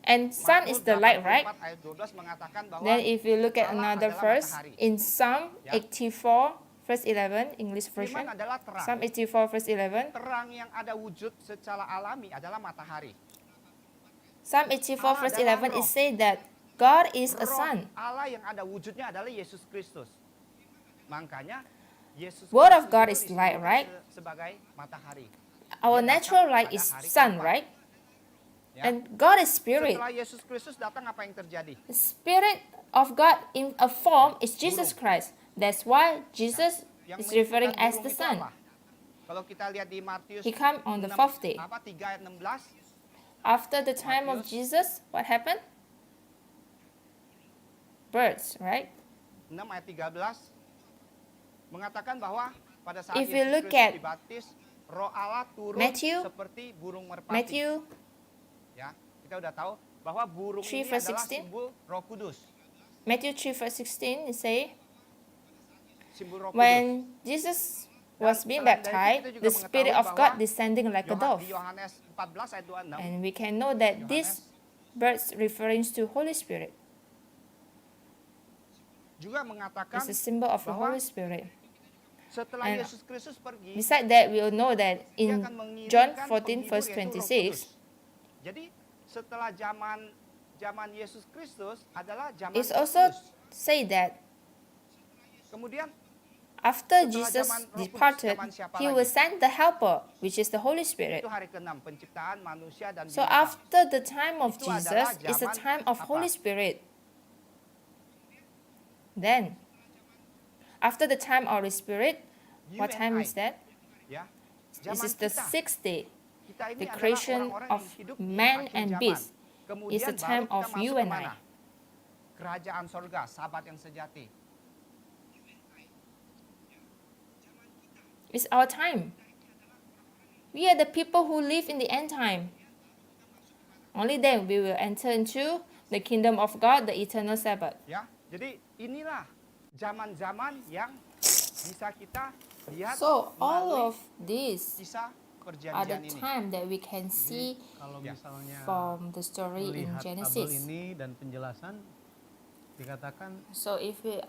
And sun is the light, right? 84 ayat 12 mengatakan bahwa Then if you look at Allah another adalah verse, matahari. in Psalm Ya. 84 verse 11, English version, firman adalah terang. Psalm 84 verse 11, Terang yang ada wujud secara alami adalah matahari. Psalm 84 verse Allah 11 dalam it roh. says that God is a Roh son. Allah yang ada wujudnya adalah Yesus Kristus. Makanya Yesus Word of Kristus God itu is light, disebut right? sebagai matahari. Our Dia natural datang light pada is hari sun, keempat. right? Ya. And God is spirit. Setelah Yesus Kristus datang, apa yang terjadi? The spirit of God in a form is Jesus Christ. That's why Jesus Yang is referring menunjukkan as burung the itu Son. apa? Kalau kita lihat di Matius He come on the 6, fourth day. 3 ayat 16, After the time of Matius. Jesus, what happened? Birds, right? 6 ayat 13 mengatakan bahwa pada saat If you Yesus look Kristus at dibaptis, Roh Allah turun Matthew- seperti burung merpati. Matthew Ya, kita udah tahu bahwa burung 3 ini verse adalah 16. simbol Roh Kudus. Matthew 3 verse 16 it say, Simbol Roh Kudus. when Jesus was being selain dari itu, baptized, kita juga the Spirit mengetahui of God bahwa descending like a dove. Di Yohanes 14 ayat 26, And we can know that this birds referring to Holy Spirit. juga mengatakan It's a symbol of the bahwa Holy Spirit. setelah and Yesus Kristus pergi, Besides that, we will know that dia in akan mengirimkan John 14 penghibur, verse yaitu Roh 26, Kudus. Jadi setelah zaman Yesus Kristus adalah zaman it's Roh also Kudus. say that Kemudian after Setelah Jesus zaman Roh Kudus, departed, zaman siapa He lagi? will send the Helper, which is the Holy Spirit. itu hari ke-6 penciptaan manusia dan So binatang. after the time of Itu Jesus, adalah it's a zaman time of apa? Holy Spirit. Then, after the time of the Spirit, You what and time I, is that? Ya, This zaman is the kita. sixth day. Kita ini the adalah creation orang-orang of yang hidup di man akhir and zaman. beast. Kemudian It's the baru time kita of masuk you and kemana? I. Kerajaan sorga, sahabat yang sejati. It's our time. We are the people who live in the end time. Only then we will enter into the kingdom of God, the eternal Sabbath. Ya, jadi inilah zaman-zaman yang bisa kita lihat So all melalui of these kisah are perjanjian the ini. time that we can see Kalau Ya. misalnya from the story in melihat tabel Genesis. ini dan penjelasan dikatakan So if we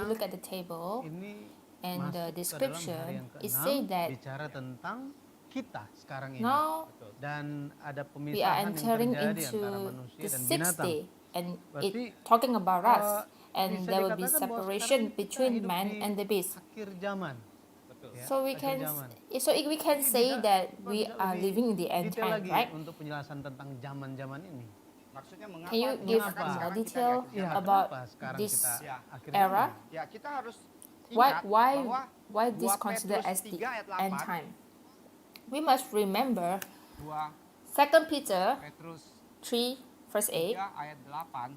look at the table ini and the masuk ke dalam hari description, yang it ke-6 say that bicara tentang kita sekarang ini. now Dan ada we are pemisahan yang entering terjadi into antara manusia the dan sixth binatang. day, and Berarti, it talking about us, and bisa there will be dikatakan bahwa separation sekarang kita between hidup man di and the beast. Akhir zaman. Betul. Ya, So we akhir can zaman. we can Ini say bisa- that coba we bisa are lebih living in the end detail time, lagi right? untuk penjelasan tentang zaman-zaman ini. Maksudnya mengapa Can you give dikatakan more sekarang kita detail di akhir Ya, zaman? about kenapa sekarang this kita Ya. akhir era? zaman? Ya, kita harus Why ingat bahwa why this 2 considered Petrus as the 3 ayat end 8, time? We must remember 2 2 Peter Petrus 3 verse 8. 3 ayat 8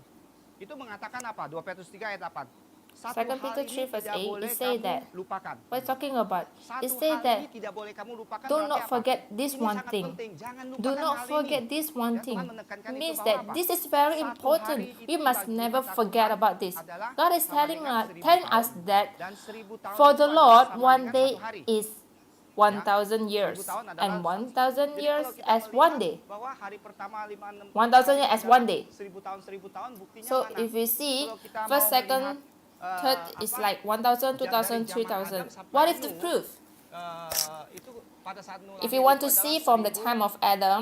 itu mengatakan apa? 2 Petrus 3 ayat 8. Satu 2 hal Peter ini 3 verse tidak 8, boleh it say kamu that lupakan. What it's talking about? Satu It say hal that ini tidak boleh kamu lupakan. do berarti not apa? forget this Ini one sangat thing. penting. Jangan Do lupakan not hal forget ini. this one Ya, thing. Tuhan menekankan It itu means bahwa that apa? this is very Satu important. hari We itu must bagi never kita forget Tuhan about this. adalah God is sama telling dengan 1000 telling us tahun. that Dan 1000 tahun for itu the adalah Lord, sama one dengan day satu hari. is 1,000 years, 1000 tahun adalah and 1,000 Jadi years kalau kita as melihat one day. bahwa hari pertama 5 6 1,000 years as one day. 1000 tahun buktinya So mana? if we see Kalau kita first, mau second, melihat, third is like 1,000, 2,000, 3,000. What is the proof? itu pada saat Nuh If lahir you want itu to see adalah from the 1000 time of Adam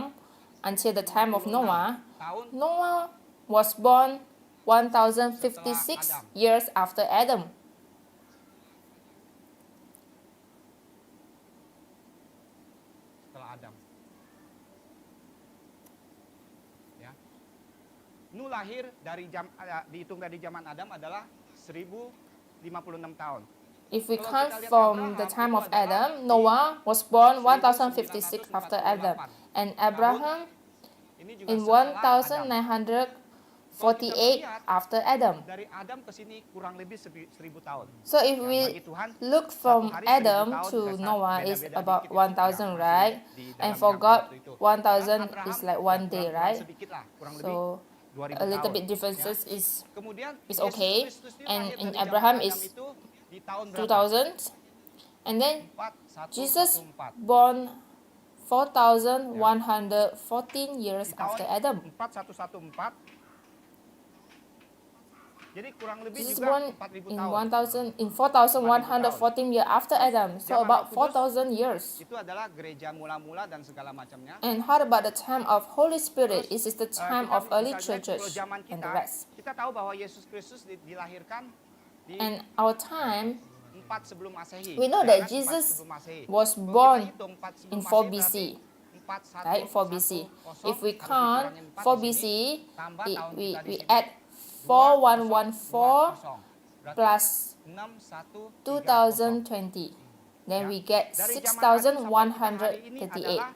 until the time of Noah, tahun Noah was born 1,056 Adam. years after Adam. setelah Adam. Ya. Nuh lahir dari dihitung dari zaman Adam adalah 1056 tahun. If we Kalau count kita lihat from Abraham, the time itu of adalah Adam, di Noah was born 1,056 after 1948. Adam, and Abraham Ini juga in setelah Adam. 1,948 after Adam. Dari Adam ke sini kurang lebih 1000 tahun. So if Ya, we bagi Tuhan, look from satu hari 1000 Adam tahun to bisa Noah is beda-beda about dikit itu, 1,000, ya, masih right? di And dalam for jangka God, waktu itu. 1,000 Abraham, is like ya, one day, kurang right? sedikit lah, kurang lebih So 2000 a little tahun, bit ya. differences is Kemudian is Yesus okay, Kristus ini and lahir in dari zaman Abraham Adam is itu di tahun berapa? 2,000, and then 4, 1, Jesus 1, 4. born 4,114 years Di tahun after Adam. 4114 itu Jadi kurang lebih Jesus juga born 4.000 in tahun. 4114 years after Adam, so Zaman about Roh Kudus 4,000 years. Itu adalah gereja mula-mula dan segala macamnya. And how about the time of Holy Spirit? Terus, Is the kita time of early misalnya churches kalau zaman and the kita, rest. kita tahu bahwa Yesus Kristus dilahirkan di And our time 4 sebelum Masehi. We know Ya that kan? 4 Jesus sebelum Masehi. was Kalau born kita hitung 4 sebelum in Masehi 4 BC, berarti 4, 1, right? 4 BC. 1, If we 0, count harus dikurangin 4 4 di BC, sini, tambah tahun we kita di sini, add 2, 4114 0, 0. Berarti plus 6, 1, 3, 0. 2020. Then Ya. we get Dari zaman Adi sampai kita hari ini 6,138. adalah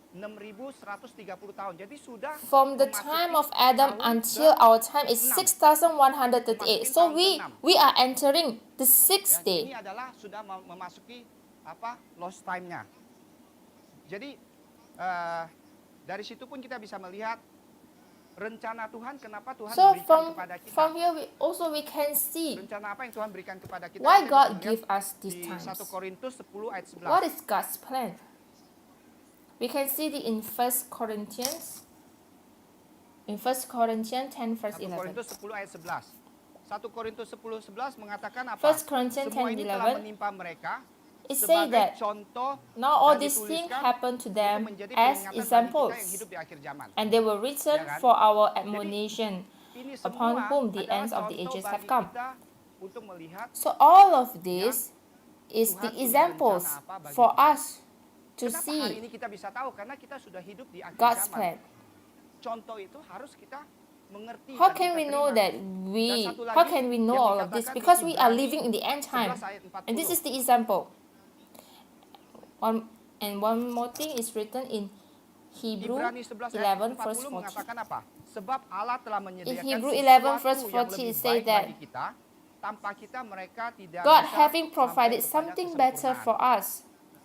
6.130 tahun. Jadi sudah From the memasuki time of Adam tahun until our time is ke-6. 6,138. So we are entering the Ya, sixth ini day. adalah sudah memasuki lost time-nya. Jadi dari situ pun kita bisa melihat rencana Tuhan, kenapa Tuhan So berikan kepada kita. from here we can see Rencana apa yang Tuhan berikan kepada kita. why Kita God bisa give melihat us these di times. 1 Korintus 10 ayat 11. What is God's plan? We can see it in 1 Corinthians. In 1 Corinthians 10 verse 1 11. Korintus 10 ayat 11. 1 Korintus 10:11 mengatakan apa? 1 Corinthians Semua 10, ini telah 11. menimpa mereka It says sebagai that contoh now all dan these things dituliskan happen to untuk them menjadi as peringatan bagi kita examples, yang hidup di akhir zaman. and they were written Ya kan? for our admonition, Ini upon semua whom the adalah ends of the contoh ages bagi have come. kita untuk melihat So all of this is Tuhan the punya examples rencana apa bagi for kita. us to kenapa hari see ini kita bisa tahu karena kita sudah hidup di akhir God's zaman. plan. Contoh itu harus kita mengerti. How dan can kita we know terima. that how can we know all of this? Because we are living in the end time. 11 ayat 40. And this is the example. One more thing is written in Hebrew Ibrani 11 ayat 11 verse 40 40. mengatakan apa? Sebab Allah telah menyediakan Hebrew sesuatu 11 verse yang 40 lebih say baik that bagi kita. Tanpa kita mereka tidak God bisa having sampai provided kepada something better kesempurnaan. for us,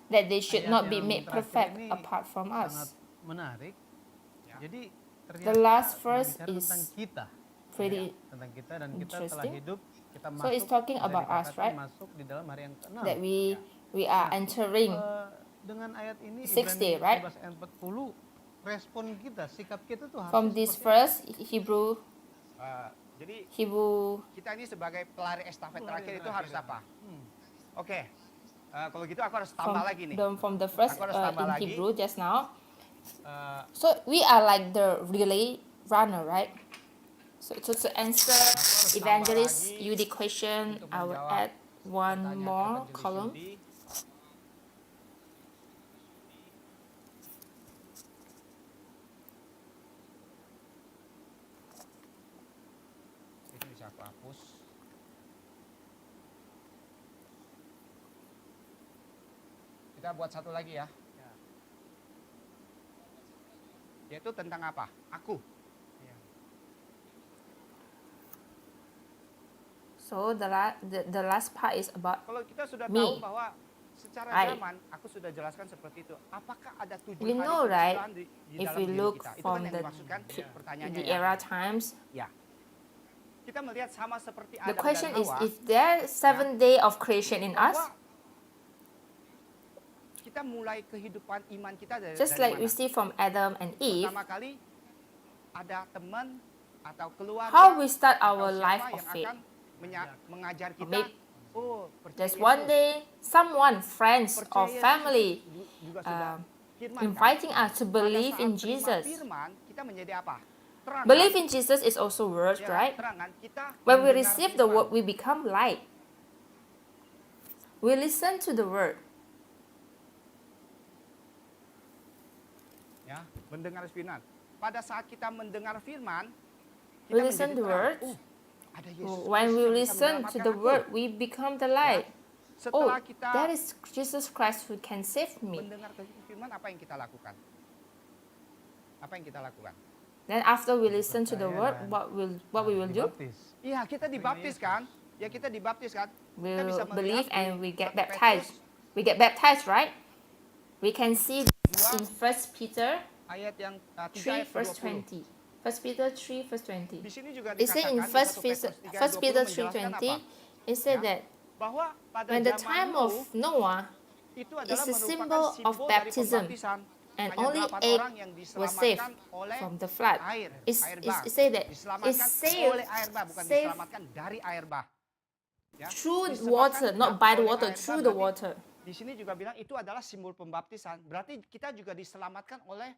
that they should Ayat not be yang made terakhir perfect ini apart from sangat us. menarik. Ya. Jadi ternyata The last verse berbicara is tentang kita. Pretty Tentang kita dan kita telah interesting. hidup, kita So it's talking bisa about us, dikatakan right? masuk di dalam hari yang ke-6. that we are entering. Dengan ayat ini Sixth Ibrani day, right? 11 ayat 40, respon kita, sikap kita tuh harus From this verse, Hebrew Jadi kita ini sebagai pelari estafet terakhir itu harus apa? Oke. Kalau gitu aku harus tambah lagi nih. from the first Aku harus tambah in lagi. Hebrew just now. Eh, So we are like the relay runner, right? So to answer tambah Evangelist lagi Yudi question, untuk I will menjawab add one pertanyaan more Evangelist column. Yudi. Itu bisa aku hapus. Kita buat satu lagi ya. Yaitu tentang apa? Aku. So the last part is about Kalau kita sudah Me. tahu bahwa secara I. zaman, aku sudah jelaskan seperti itu. Apakah ada 7 We hari know, right? penciptaan di if dalam we diri look kita? Itu kan from yang the dimaksudkan pertanyaannya the ya. era times. Ya. Kita melihat sama seperti The Adam question dan is, Hawa, if there is 7 day of creation in us, bahwa kita mulai kehidupan iman kita dari just dari like we mana? see from Adam and Eve, Pertama kali ada teman atau keluarga how we start atau our siapa life of yang faith. akan mengajar kita, Maybe percaya Just Yesus. one day, someone, friends Percaya or Yesus family juga sudah firman, kan? inviting us to Pada believe saat in terima Jesus. firman, kita menjadi apa? Terang, Believe kan? in Jesus is also word, Ya kan? right? Terang, kan? Kita When we mendengar receive the firman. word, we become light. We listen to the word. Ya, mendengar firman. Pada saat kita mendengar firman, We kita listen menjadi to terang. word. Ada Yesus When Kristus we yang bisa listen to menyelamatkan the aku. word, we become the light. Oh, Setelah kita that is Jesus Christ who can save me. mendengar firman, apa yang kita lakukan? Apa yang kita lakukan? Then after we listen to the word, what we will do? Dibaptis. Iya, kita dibaptis kan? Ya, kita dibaptis kan? Kita We'll bisa believe melihat and we get 1 baptized. Petrus We get baptized, right? We can see in 1 Peter ayat yang 3 3 ayat verse 20. 20. 1 Peter 3 verse 20. Di sini juga It said in dikatakan 1 Peter 3:20, it said Ya. that bahwa pada when the zaman time of Nuh Noah itu adalah is a merupakan symbol of simbol dari baptism. pembaptisan. And hanya only 8 8 orang yang were saved diselamatkan oleh from the flood. air It bah. say that it's Diselamatkan saved, oleh air bah, bukan saved diselamatkan dari air bah. Ya, through disebabkan water, not by the oleh water, air bah, through the berarti water. di sini juga bilang itu adalah simbol pembaptisan. Berarti kita juga diselamatkan oleh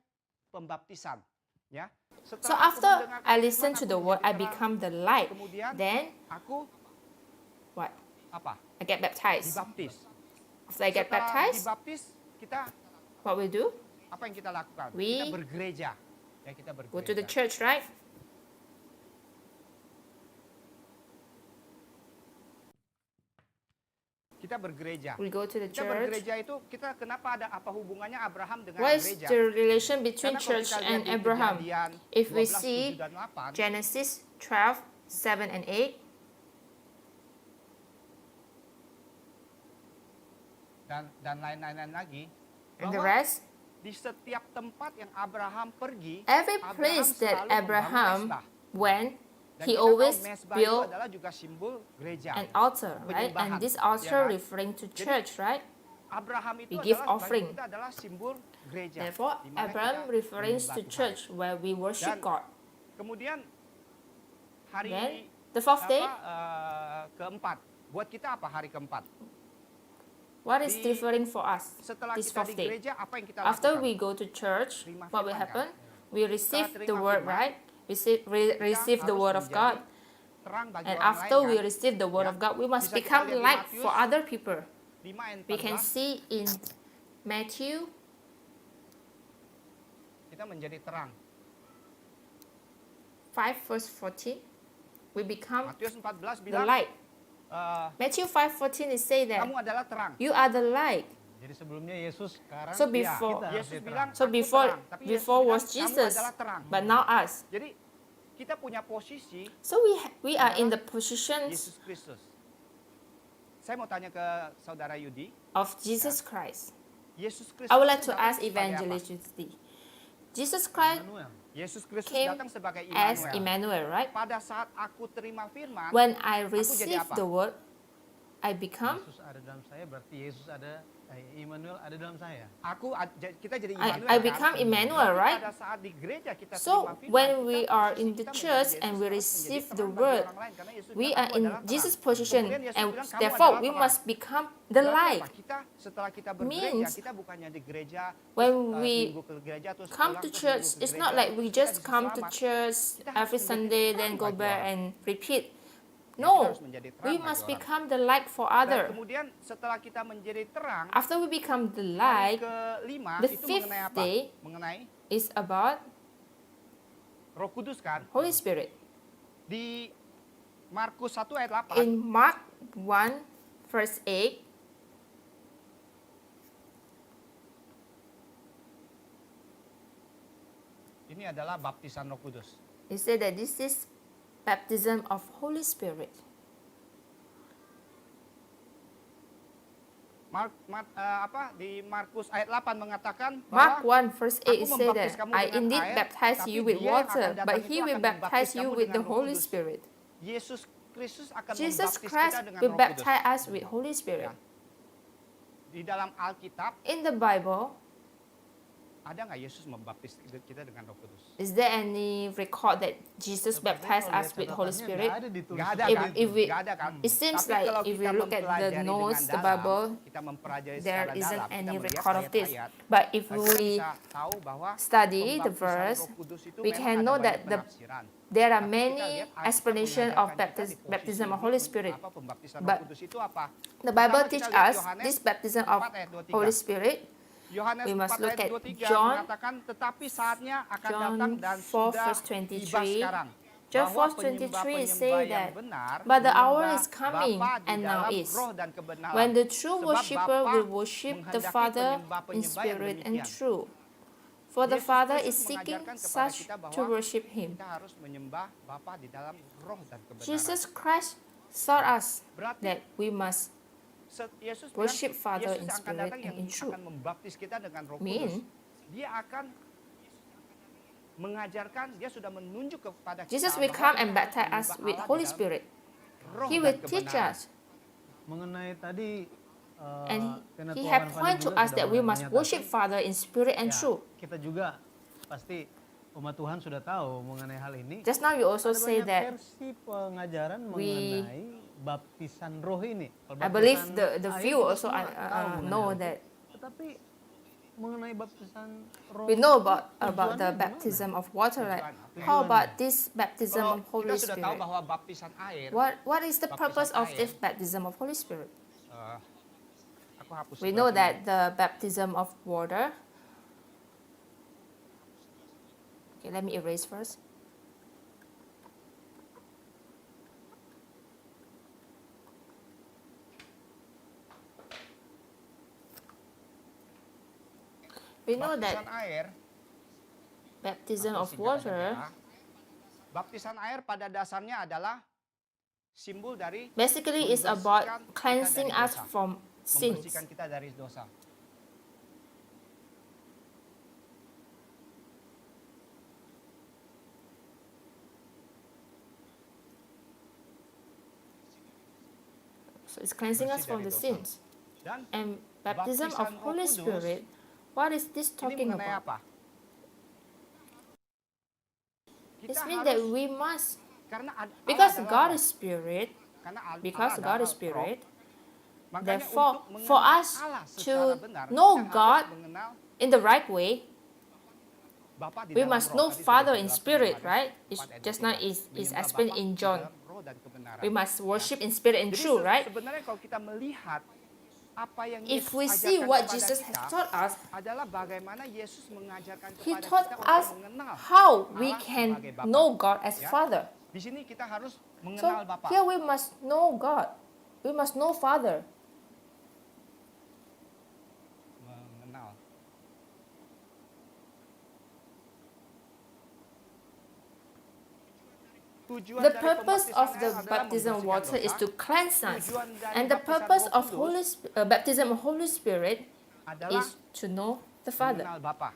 pembaptisan. Ya. So Setelah aku after mendengarkan I firman, listen to aku the word, menjadi I terang. become the light. Kemudian Then aku what? apa? I get baptized. Dibaptis. After I get Setelah baptized, dibaptis, kita what we do? apa yang kita lakukan? We Kita bergereja. Ya, kita bergereja. Go to the church, right? Kita bergereja. We go to the Kita church. bergereja itu kita kenapa ada apa hubungannya Abraham dengan What is gereja? the relation between Karena kalau church kita lihat and di Abraham? Kejadian If we 12, see 7 dan 8, Genesis 12, 7 and 8, dan lain-lain lagi, and the bahwa rest, di setiap tempat yang Abraham pergi, every Abraham place that selalu membangun Abraham mesbah. went, Dan he kita tahu always mesbah itu built adalah juga simbol gereja. an altar, right? Penyembahan, And this ya altar kan? referring to Jadi, church, right? Abraham itu We give adalah bagi offering. kita adalah simbol gereja. Therefore, di mana Abraham kita referring menyembah to Tuhan. church where we worship Dan God. Kemudian hari Then the fourth day, keempat, buat kita apa hari keempat? what is di- differing for us Setelah this kita fourth di day? gereja, apa yang kita After lakukan? we go to church, Terima what will firman, happen? kan? We receive terima the word, firman, right? Receive the harus word of menjadi God. terang bagi And orang after lain, we kan? receive the word Ya. of God, we must Bisa kita become lihat di light Matius for other people. 5 ayat We can 14, see in Matthew kita menjadi terang. 5 verse 14, we become Matius 14 the bilang, light. eh, Matthew 5:14 is say that kamu adalah terang. you are the light. Jadi sebelumnya Yesus, sekarang So ya, before- kita harus Yesus jadi bilang, terang. So aku before terang. Tapi Yesus before bilang, was kamu Jesus, adalah terang. but now us. Jadi kita punya posisi So we are in the positions Yesus Kristus. Saya mau tanya ke saudara Yudi, of Jesus Christ. Yesus Kristus I would like itu to datang ask sebagai Evangelist Judy. Jesus Christ Immanuel. Yesus Kristus came datang sebagai as Immanuel. Emmanuel, right? Pada saat aku terima firman, When I jadi receive apa? the word, I become, Yesus ada dalam saya, berarti Yesus ada, Immanuel ada dalam saya. kita jadi Immanuel. I become kan? Emmanuel, Tapi right? Pada saat di gereja kita So terima firman, when kita we are posisi in the kita menjadi church Yesus and we harus menjadi receive terang the bagi word, orang lain, karena Yesus we bilang, are "Aku in adalah Jesus' terang." position, Kemudian Yesus and bilang, "Kamu therefore adalah we terang." must become the Berarti light. apa? Kita setelah kita bergereja, Means kita bukannya di gereja when terus, we minggu ke gereja terus come pulang, to terus church, minggu ke it's gereja, not like we terus kita just bisa come to selamat. church Kita harus every menjadi Sunday terang then go bagi back orang. and repeat. kita No, harus menjadi terang we bagi must orang. become the light for Dan other. kemudian setelah kita menjadi terang, After we become the hari light, kelima the itu fifth mengenai apa? day Mengenai is about Roh Kudus kan? Holy Spirit. Di Markus 1 ayat 8, In Mark 1 verse 8, ini adalah baptisan Roh Kudus. it said that this is baptism of Holy Spirit. Di Markus ayat 8 mengatakan Mark bahwa 1 verse 8 aku is say membaptis that kamu I dengan indeed air, baptize tapi you with Dia yang akan water, datang but itu he will akan baptize membaptis you kamu with the dengan Roh Holy Kudus. Spirit. Yesus Kristus akan Jesus membaptis Christ kita dengan will Roh Kudus. baptize us with Holy Spirit. Ya. Di dalam Alkitab In the Bible, ada nggak Yesus membaptis kita dengan Roh Kudus? is there any record that Jesus baptized us with Holy Spirit? Nggak ada If- kan? if we- Nggak ada kan? It seems Tapi like kalau if we kita look at the mempelajari notes, dengan the dalam, Bible, kita mempelajari there secara isn't dalam, kita any melihat record of this. ayat-ayat, But if kita we bisa tahu bahwa study the pembaptisan verse, Roh Kudus itu we memang can ada know banyak that penafsiran. there are Tapi kita many lihat Alkitab explanation of mengajarkan kita di baptism of posisi Holy ini, Spirit. Apa pembaptisan But Roh Kudus itu apa? The Bible Pertama teach kita lihat us Yohanes this baptism of 4 ayat 23. Holy Spirit. Yohanes We 4 must look ayat at 23 John- mengatakan tetapi saatnya akan John datang dan 4 sudah verse tiba 23. sekarang. John Bahwa 4:23 say penyembah-penyembah yang that, benar but the hour menyembah is coming Bapa di and now dalam is, roh dan kebenaran. when the true Sebab worshipper Bapa will worship the menghendaki Father in penyembah-penyembah yang spirit and demikian. truth. For the Yesus Father Kristus is seeking mengajarkan kepada such kita bahwa to worship Him. Kita harus menyembah Bapa di dalam roh dan kebenaran. Jesus Christ taught us Berarti that we must Yesus worship bilang, Father Yesus in yang akan spirit datang yang and in truth. akan membaptis kita dengan Roh Mean, Kudus. Dia akan mengajarkan, dia sudah menunjuk kepada kita Jesus will bahwa come kita and harus baptize us menyembah with Allah di Holy dalam Spirit. roh He dan will teach kebenaran. us. Mengenai tadi And karena he Tuhan had Fani point to juga us sudah that we mulai must menyatakan, worship Father in spirit and ya, truth. kita juga pasti umat Tuhan sudah tahu mengenai hal ini. Just now you also Ada say banyak that versi pengajaran we- mengenai baptisan roh ini. Kalau I believe baptisan the air few kita also semua tahu mengenai know hal itu. that Tetapi mengenai baptisan roh, we know about the tujuannya gimana? baptism of water, right? Tujuannya. How about this baptism Kalau of Holy kita sudah tahu Spirit? bahwa baptisan air, What is the baptisan purpose of air, this baptism of Holy Spirit? aku hapus We know sebelah that the baptism of water. Okay, let me erase first. We sini. know Baptisan that air, baptism atau of singkatan water BA, baptisan air pada dasarnya adalah simbol dari basically is membersihkan about kita cleansing dari us dosa. from sins. Membersihkan kita dari dosa. So it's cleansing us Bersih from dari the dosa. sins. Dan And baptism of baptisan Roh Holy Kudus, Spirit, what is this ini talking mengenai about? apa? It Kita means that harus, we must, karena Allah because adalah God roh. is spirit, Karena because Allah God adalah is spirit, roh, makanya therefore, untuk for mengenal us Allah to secara benar, know kita harus God mengenal in the right way, Bapa di we dalam must roh. know Tadi sudah Father in dijelaskan spirit, di right? Yohanes It's 4 ayat just now 23. is Menyembah explained Bapa in di John. dalam roh dan kebenaran. We must worship in spirit and Jadi truth, right? sebenarnya kalau kita melihat apa yang If Yesus we see ajarkan what kepada Jesus kita, has taught us, adalah bagaimana Yesus mengajarkan He kepada taught kita us untuk mengenal how we Allah can sebagai Bapa. know God as Ya. Father. Di sini kita harus So mengenal Bapa. here we must know God. We must know Father. Mengenal. Tujuan The dari purpose pembaptisan of air the adalah baptism of membersihkan water is dosa. to cleanse us. Tujuan dari And the baptisan purpose Roh of Kudus baptism of Holy Spirit adalah is to know the Father. mengenal Bapa.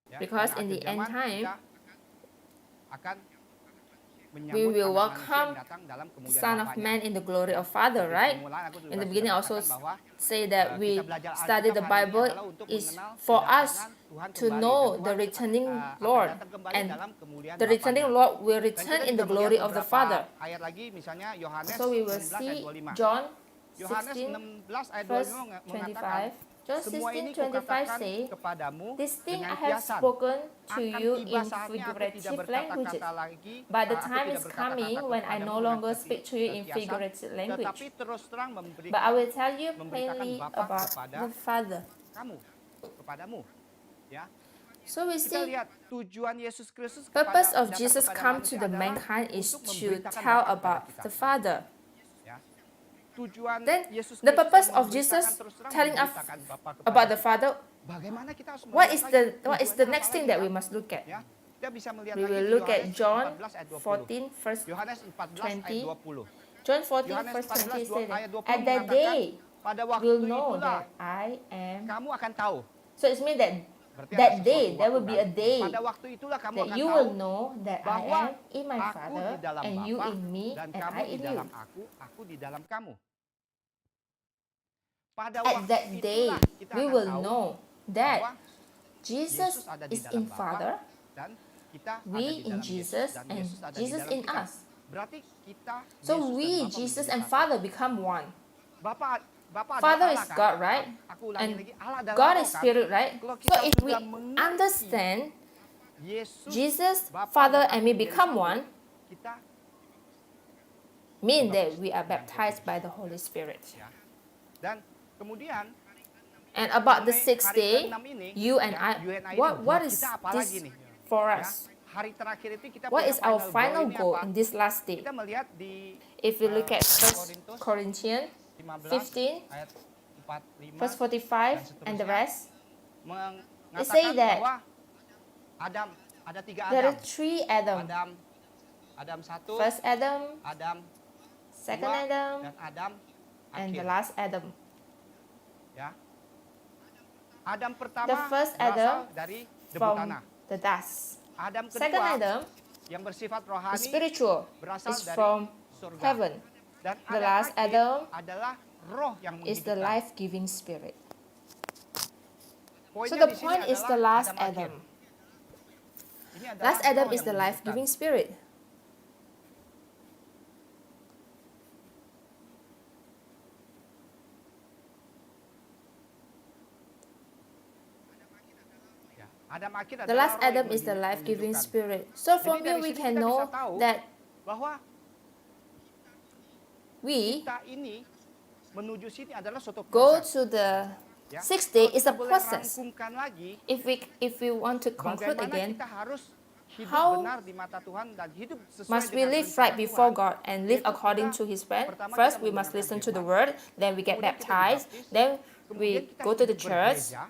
Ya, Because dan in the akhir end zaman time, kita akan we menyambut will anak manusia welcome yang datang dalam kemuliaan Son of Bapanya. Man in the glory of Father, Di right? permulaan aku juga In the sudah beginning also katakan bahwa say that we kita belajar study the Alkitab hari ini Bible adalah untuk is mengenal for us kedatangan Tuhan to kembali. know Dan the Tuhan returning akan Lord, datang kembali and dalam kemuliaan the returning Bapanya. Lord will Dan return kita in juga the glory melihat of the beberapa Father. ayat lagi, misalnya Yohanes So we will 16 ayat see 25. John Yohanes 16 16 ayat verse 25 mengatakan, 25. John semua ini 16:25 kukatakan say, kepadamu "This thing dengan I have kiasan. spoken to Akan you tiba in saatnya aku tidak figurative berkata-kata languages. lagi, But the aku time tidak is berkata-kata coming when I kepadamu no dengan longer speak to you in kiasan, figurative tetapi language. terus terang memberikan But I will tell you memberitakan plainly Bapa about kepada the Father." kamu, kepadamu. Ya, So we kita see lihat tujuan Yesus Kristus purpose of datang Jesus kepada come to manusia the adalah mankind is untuk to memberitakan tell Bapa kepada about kita. the Father. Ya. Tujuan Then Yesus the Kristus purpose yang of Jesus memberitakan terus terang telling us memberitakan Bapa kepada about the kita. Father, Bagaimana kita harus what is melihat lagi the tujuannya next apa thing lagi, that ya? we must look at? Ya, kita bisa melihat We lagi will di look at Yohanes John 14 ayat 20. 14 verse Yohanes 14 ayat 20. 20. John 14 Yohanes verse 14 20 say ayat that 20 at that mengatakan, day pada waktu will know itulah that I am. kamu akan tahu. So it means that Berarti that ada day sesuatu there will waktu, be kan? a day Pada waktu itulah kamu that akan you tahu will know that I bahwa am in my aku Father di dalam and you Bapa in me dan and kamu I di in you. dalam aku di dalam kamu. Pada At waktu that day itulah kita we akan will tahu know that bahwa Jesus Yesus ada di is dalam in Bapa Father, dan kita ada we di in dalam Jesus, dan and Yesus ada Jesus di dalam in kita. us. Berarti kita So Yesus dan we, Bapa Jesus menjadi and satu. Father become one. Bapa Father adalah is Allah, kan? God, right? Aku ulangi And lagi, Allah adalah God roh, is kan? Spirit, right? Kalau So kita if we sudah mengerti understand Yesus, Jesus, Bapa Father, dan and we aku menjadi become satu, one, kita mean that we are baptized by the Holy Spirit. ya. Dan kemudian And about the mengenai sixth hari day, ke-6 ini, you and ya, I, you and I ini what buat is kita apa this lagi nih? for Ya, us? hari terakhir itu kita What punya is our final ini goal apa? in this last day? Kita melihat di If we look at 1 Korintus Corinthians 15 15, ayat 45 verse 45, and the rest, mengatakan say that bahwa Adam ada 3 there Adam. are 3 Adam. Adam 1, First Adam, Adam second 2, Adam, dan Adam and the akhir. last Adam. Ya. Adam pertama The first berasal Adam dari debu from tanah. the dust. Adam Second kedua Adam yang bersifat is rohani spiritual, berasal is dari from surga. heaven. Dan The Adam last akhir Adam adalah roh yang is the menghidupkan. life-giving spirit. So Poinnya the di sini point is the adalah last akhir. Adam. Ini adalah Last Adam roh is yang the menghidupkan. life-giving spirit. Ya, Adam akhir The adalah last roh yang Adam is the life-giving menghidupkan. spirit. So Jadi from dari here we sini can kita know bisa tahu that bahwa we kita ini menuju sini adalah suatu go proses. to the Ya. sixth Kalau day is kita a boleh process. rangkumkan lagi, If we want to conclude bagaimana again, kita harus hidup how benar di mata Tuhan dan hidup sesuai must we dengan live rencana right before Tuhan, God and live yaitu according kita to His plan? pertama First, kita we must mendengarkan listen to the firman, word, then we get kemudian kita baptized, dibaptis, then kemudian we kita go to the hidup church, bergereja.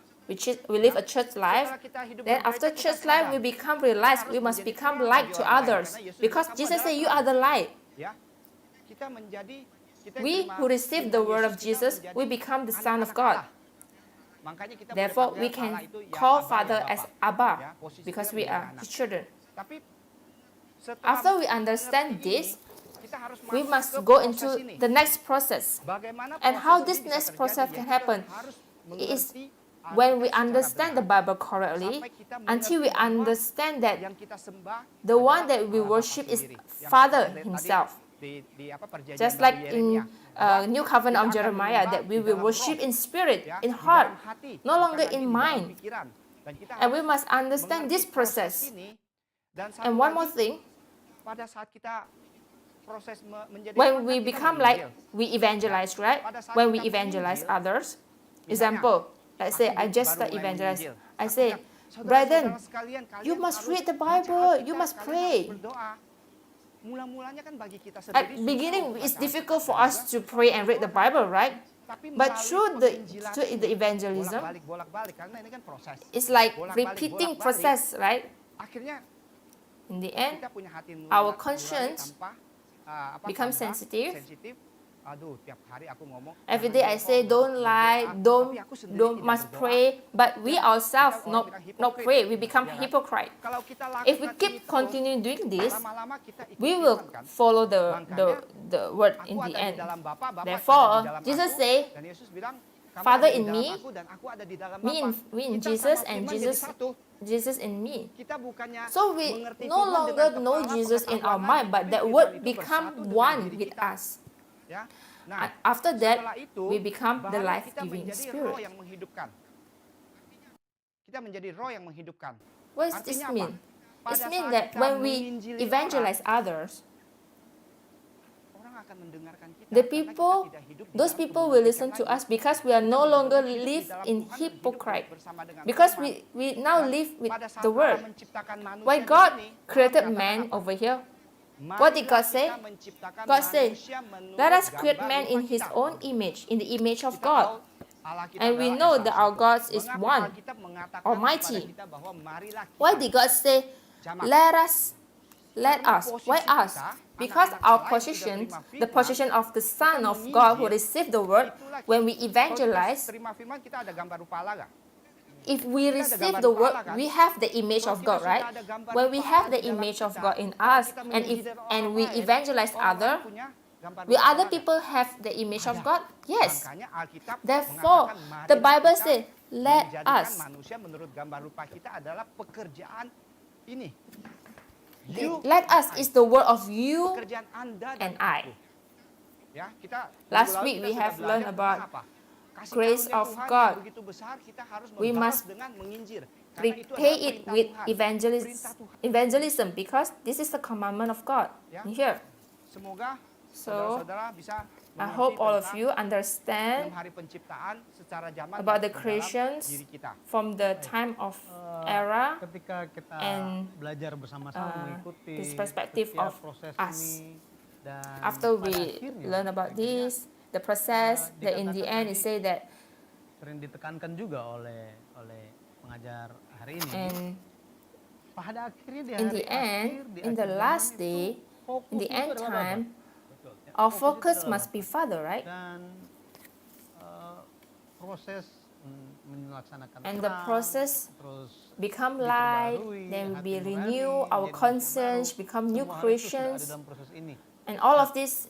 we live a church life. Setelah kita hidup Then bergereja, after kita church life, sadar we become realized kita we harus must menjadi become terang light bagi to orang lain, others karena Yesus because bilang, Jesus "Kamu said you adalah are the light." Ya, kita yang We terima who receive the firman word of Yesus, kita Jesus, menjadi we become the Son of anak-anak God. Allah. Makanya kita boleh Therefore, panggil we Allah can itu ya call Abba, Father ya as Bapa. Ya, Abba posisi because kita we menjadi are anak. His children. Tapi setelah After we understand mengerti this, ini, kita harus we masuk must ke go proses into ini. the next process. Bagaimana And proses how ini this bisa next terjadi? process Ya, can kita happen harus is mengerti when we Alkitab secara understand the benar. Bible correctly, Sampai kita until we mengerti bahwa understand that yang kita sembah the one adalah that we Allah Bapa worship is sendiri. Yang Father kita lihat Himself. tadi di perjanjian Just baru like Yeremia, in bahwa New Covenant kita of akan Jeremiah, menyembah that we di will dalam worship roh, in spirit, ya, in di heart, dalam hati, no longer bukan in lagi di dalam mind. pikiran. Dan kita And we harus must understand this mengerti proses process. ini. Dan satu And one more lagi, thing, pada saat kita proses menjadi when orang, we kan kita become menginjil. like, we evangelize, right? When we evangelize others, example, let's say I just start evangelize. I say, brethren, you must read the Bible, you must pray. Mula-mulanya kan bagi kita At sendiri beginning, susah it's untuk difficult baca for Alkitab us to pray and read the Bible, right? Tapi But melalui through penginjilan the ini, evangelism, bolak-balik karena ini kan proses. it's like Bolak-balik, repeating bolak-balik. process, right? Akhirnya In the end, kita punya hati our nurani conscience tanpa become tanpa sensitive. Aduh, tiap hari aku ngomong. Every jangan day I say, berbohong, don't lie, berdoa. Tapi aku sendiri don't tidak must berdoa. pray, but we ourselves Kita orang not bilang not hipokrit. pray, we become Ya kan? hypocrite. Kalau kita If we lakukan keep ini terus, continue doing this, lama-lama kita ikut we will firman kan. follow the word Aku in the ada di end. dalam Bapa, Bapa Therefore, ada di dalam Jesus aku, say, dan Yesus bilang, kamu Father ada di in dalam me, aku dan aku ada di dalam me in, Bapa. me in Kita Jesus sama and firman jadi Jesus satu. Jesus in me. Kita bukannya So we mengerti no firman longer dengan know kepala Jesus in our pengetahuan mind, lagi, but tapi that firman word itu become bersatu dengan one diri with kita. us. Ya. Nah, After that, setelah itu, we become the baru kita life-giving menjadi roh spirit. yang menghidupkan. Kita menjadi roh yang menghidupkan. What does this Artinya apa? mean? Pada It means saat that kita when we menginjili evangelize others, orang akan mendengarkan kita the karena people, kita tidak hidup di those dalam people tubuh will kita listen to lagi. us because we are no Kita longer benar-benar hidup di live dalam in Tuhan dan hidup hypocrite. bersama dengan Because firman. we now Dan live with pada saat the Allah word. menciptakan manusia Why di God sini, created Allah man mengatakan apa? over here? What did God say? Marilah kita menciptakan God say, manusia menurut let us create gambar man in rupa his kita. own image, in the image of Kita tahu God. Allah kita And we adalah know Esa that our satu. God is Mengapa one, Alkitab mengatakan Almighty. kepada kita bahwa marilah kita Why did God say, jamak. let us? Why posisi us? kita, Because anak-anak our Allah yang position, sudah terima the firman, position of the Son kita of God who menginjil, received the word, itulah when we Kalau kita evangelize, terima firman, kita ada gambar rupa Allah nggak? if we Kita ada receive gambar the rupa word, Allah kan? we have the image Kalau of kita God, sudah right? ada gambar When rupa we have Allah the di dalam image of kita, God in kalau us, kita and menginjil orang and we lain, evangelize orang lain other, punya gambar will rupa other Allah nggak? people have the image of Ada. God? Yes. Makanya Alkitab Therefore, mengatakan, the marilah Bible kita says, let menjadikan us. manusia menurut gambar rupa kita adalah pekerjaan ini. You Let us and I. is the word of you. Pekerjaan Anda and dan I. aku. Ya, kita Last minggu lalu week kita we sudah have belajar learned tentang about apa? Kasih grace karunia of Tuhan God. yang begitu besar, kita harus We membalas must dengan menginjil. Karena itu Repay adalah it perintah with Tuhan. Perintah Tuhan. evangelism because this is the commandment of God. Ya. In here. Semoga So, saudara-saudara bisa I mengerti hope all of tentang you understand 6 hari penciptaan secara zaman about dan the di dalam creations diri kita. from the time of era Ketika kita and, belajar bersama-sama mengikuti this perspective setiap of proses us. ini dan after pada we akhirnya, learn about akhirnya this, the process, that in the end it say that sering ditekankan juga oleh pengajar hari ini. and Pada akhirnya di in hari the end, akhir, di in akhir the zaman last itu, day, fokus in the itu end adalah time, Bapa. Betul, ya. our Fokus itu focus adalah must Bapa. be Father, right? Dan proses melaksanakan And the terang, process terus become light, diperbarui, then we hati renew nurani, our menjadi manusia conscience, baru. become new Semua hal itu sudah ada Christians, dalam proses ini. and all of this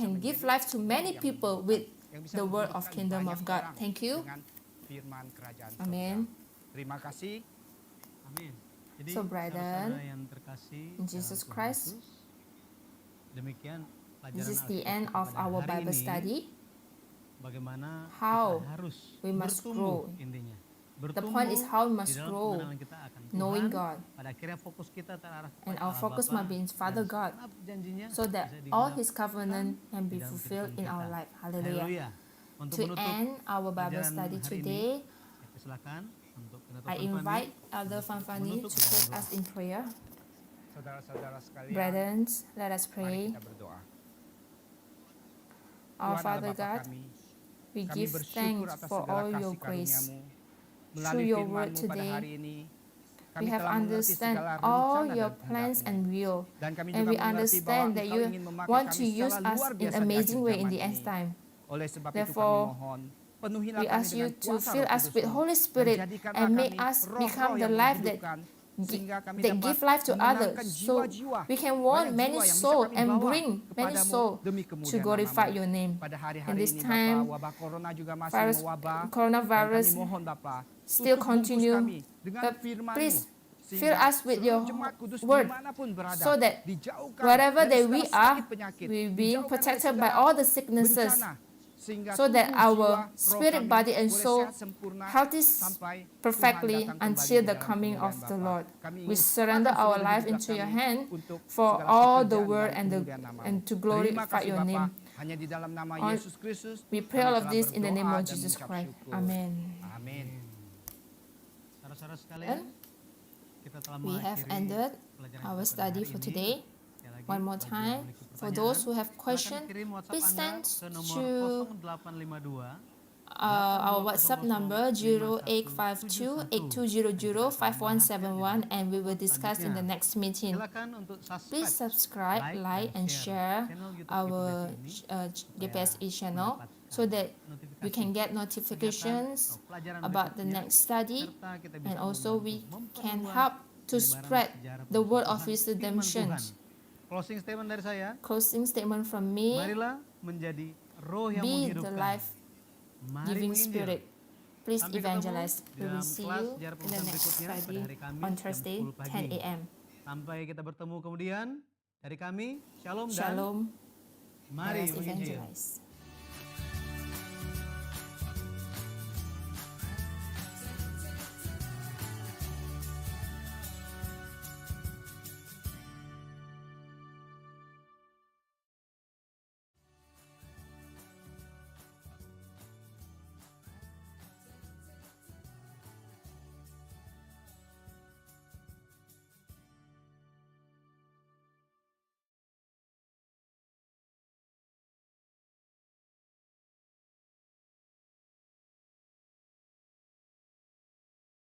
can give life to many people with yang bisa the word of menghidupkan kingdom banyak of God. orang Thank you. dengan firman kerajaan Amen. surga. Terima kasih. Amin. Jadi So, brethren, saudara yang terkasih in dalam Jesus Tuhan Christ, Yesus, demikian pelajaran this is the Alkitab end kita of pada our hari Bible ini. study. Bagaimana How kita harus we must bertumbuh grow. intinya. The point is how we di must dalam grow, pengenalan kita akan knowing Tuhan. God. Pada akhirnya fokus kita terarah kepada And our Allah focus Bapa must be in dan Father God, segenap janjinya so that bisa all digenapkan His covenant can di be dalam fulfilled kehidupan in our kita. life. Hallelujah. Haleluya. Untuk To menutup end our Bible pelajaran study hari today, ini, saya persilakan untuk Pendeta I Fanfani invite Elder Fanfani menutup to dengan take doa. us in prayer. Saudara-saudara sekalian, Brethren, let us mari pray. kita berdoa. Our Tuhan Father Allah Bapa God, kami, we kami give bersyukur thanks atas for segala all your kasih grace. karuniamu. Through Melalui your word firman-Mu pada today, hari ini, we kami have telah mengerti understand segala all rencana your dan plans kehendak-Mu. and will. Dan kami And juga we mengerti bahwa understand that Engkau you ingin memakai want kami to use secara us luar in biasa di amazing akhir way in zaman the end ini. time. Oleh sebab itu kami Therefore, mohon, penuhilah we kami ask you dengan to kuasa fill Roh us with Kudus-Mu, Holy dan Spirit jadikanlah and make kami us roh-roh become the yang life that menghidupkan, sehingga kami that dapat give life to menenangkan others, so jiwa-jiwa, we can banyak warn many jiwa yang bisa souls kami and bawa bring many kepadamu souls demi to kemuliaan glorify nama-Mu. your name. Pada In hari-hari this ini time, Bapa, wabah corona juga masih virus, mewabah, dan kami coronavirus mohon Bapa, still tutup bungkus continue, kami dengan but firman-Mu, please fill sehingga us with seluruh your jemaat kudus word, dimanapun berada, so that dijauhkan wherever dari that segala we are, sakit-penyakit, we being dijauhkan dari protected by segala all the sicknesses, bencana, sehingga so that tubuh, our jiwa, roh spirit, kami body, and boleh soul sehat sempurna healthy sampai perfectly Tuhan datang kembali until di the dalam coming kemuliaan of the Bapa. Lord. Kami We ingin surrender serahkan our seluruh life hidup into your kami hand untuk for segala all the pekerjaan word dan and kemuliaan nama-Mu. and to Terima glorify kasih your Bapa, name. hanya di dalam nama On- Yesus Kristus We pray kami all of telah this in the name berdoa of dan Jesus mengucap Christ. syukur. Amen. Amin. Saudara-saudara sekalian, kita telah We have mengakhiri ended pelajaran our kita pada study hari for ini. today. Sekali lagi, One more bagi yang time, memiliki for pertanyaan, those who have silakan question, kirim WhatsApp please Anda send ke nomor to 0852 our WhatsApp number 0852-8200-5171, and we will discuss in the next meeting. Silakan untuk Please subscribe, like, and share channel YouTube our GPSI ini GPSE channel so that we can get notifications about the next study, and also we can help to spread the word of His redemption. Closing statement dari saya, Closing statement from me: marilah menjadi roh yang be the menghidupkan. Mari life-giving menginjil. spirit. Please Sampai evangelize. ketemu We will dalam see kelas you sejarah in the pengusahaan next berikutnya pada Friday hari Kamis on jam Thursday, 10 pagi. 10 a.m. Sampai kita bertemu kemudian dari kami, Shalom, dan Shalom. mari Let us menginjil. evangelize.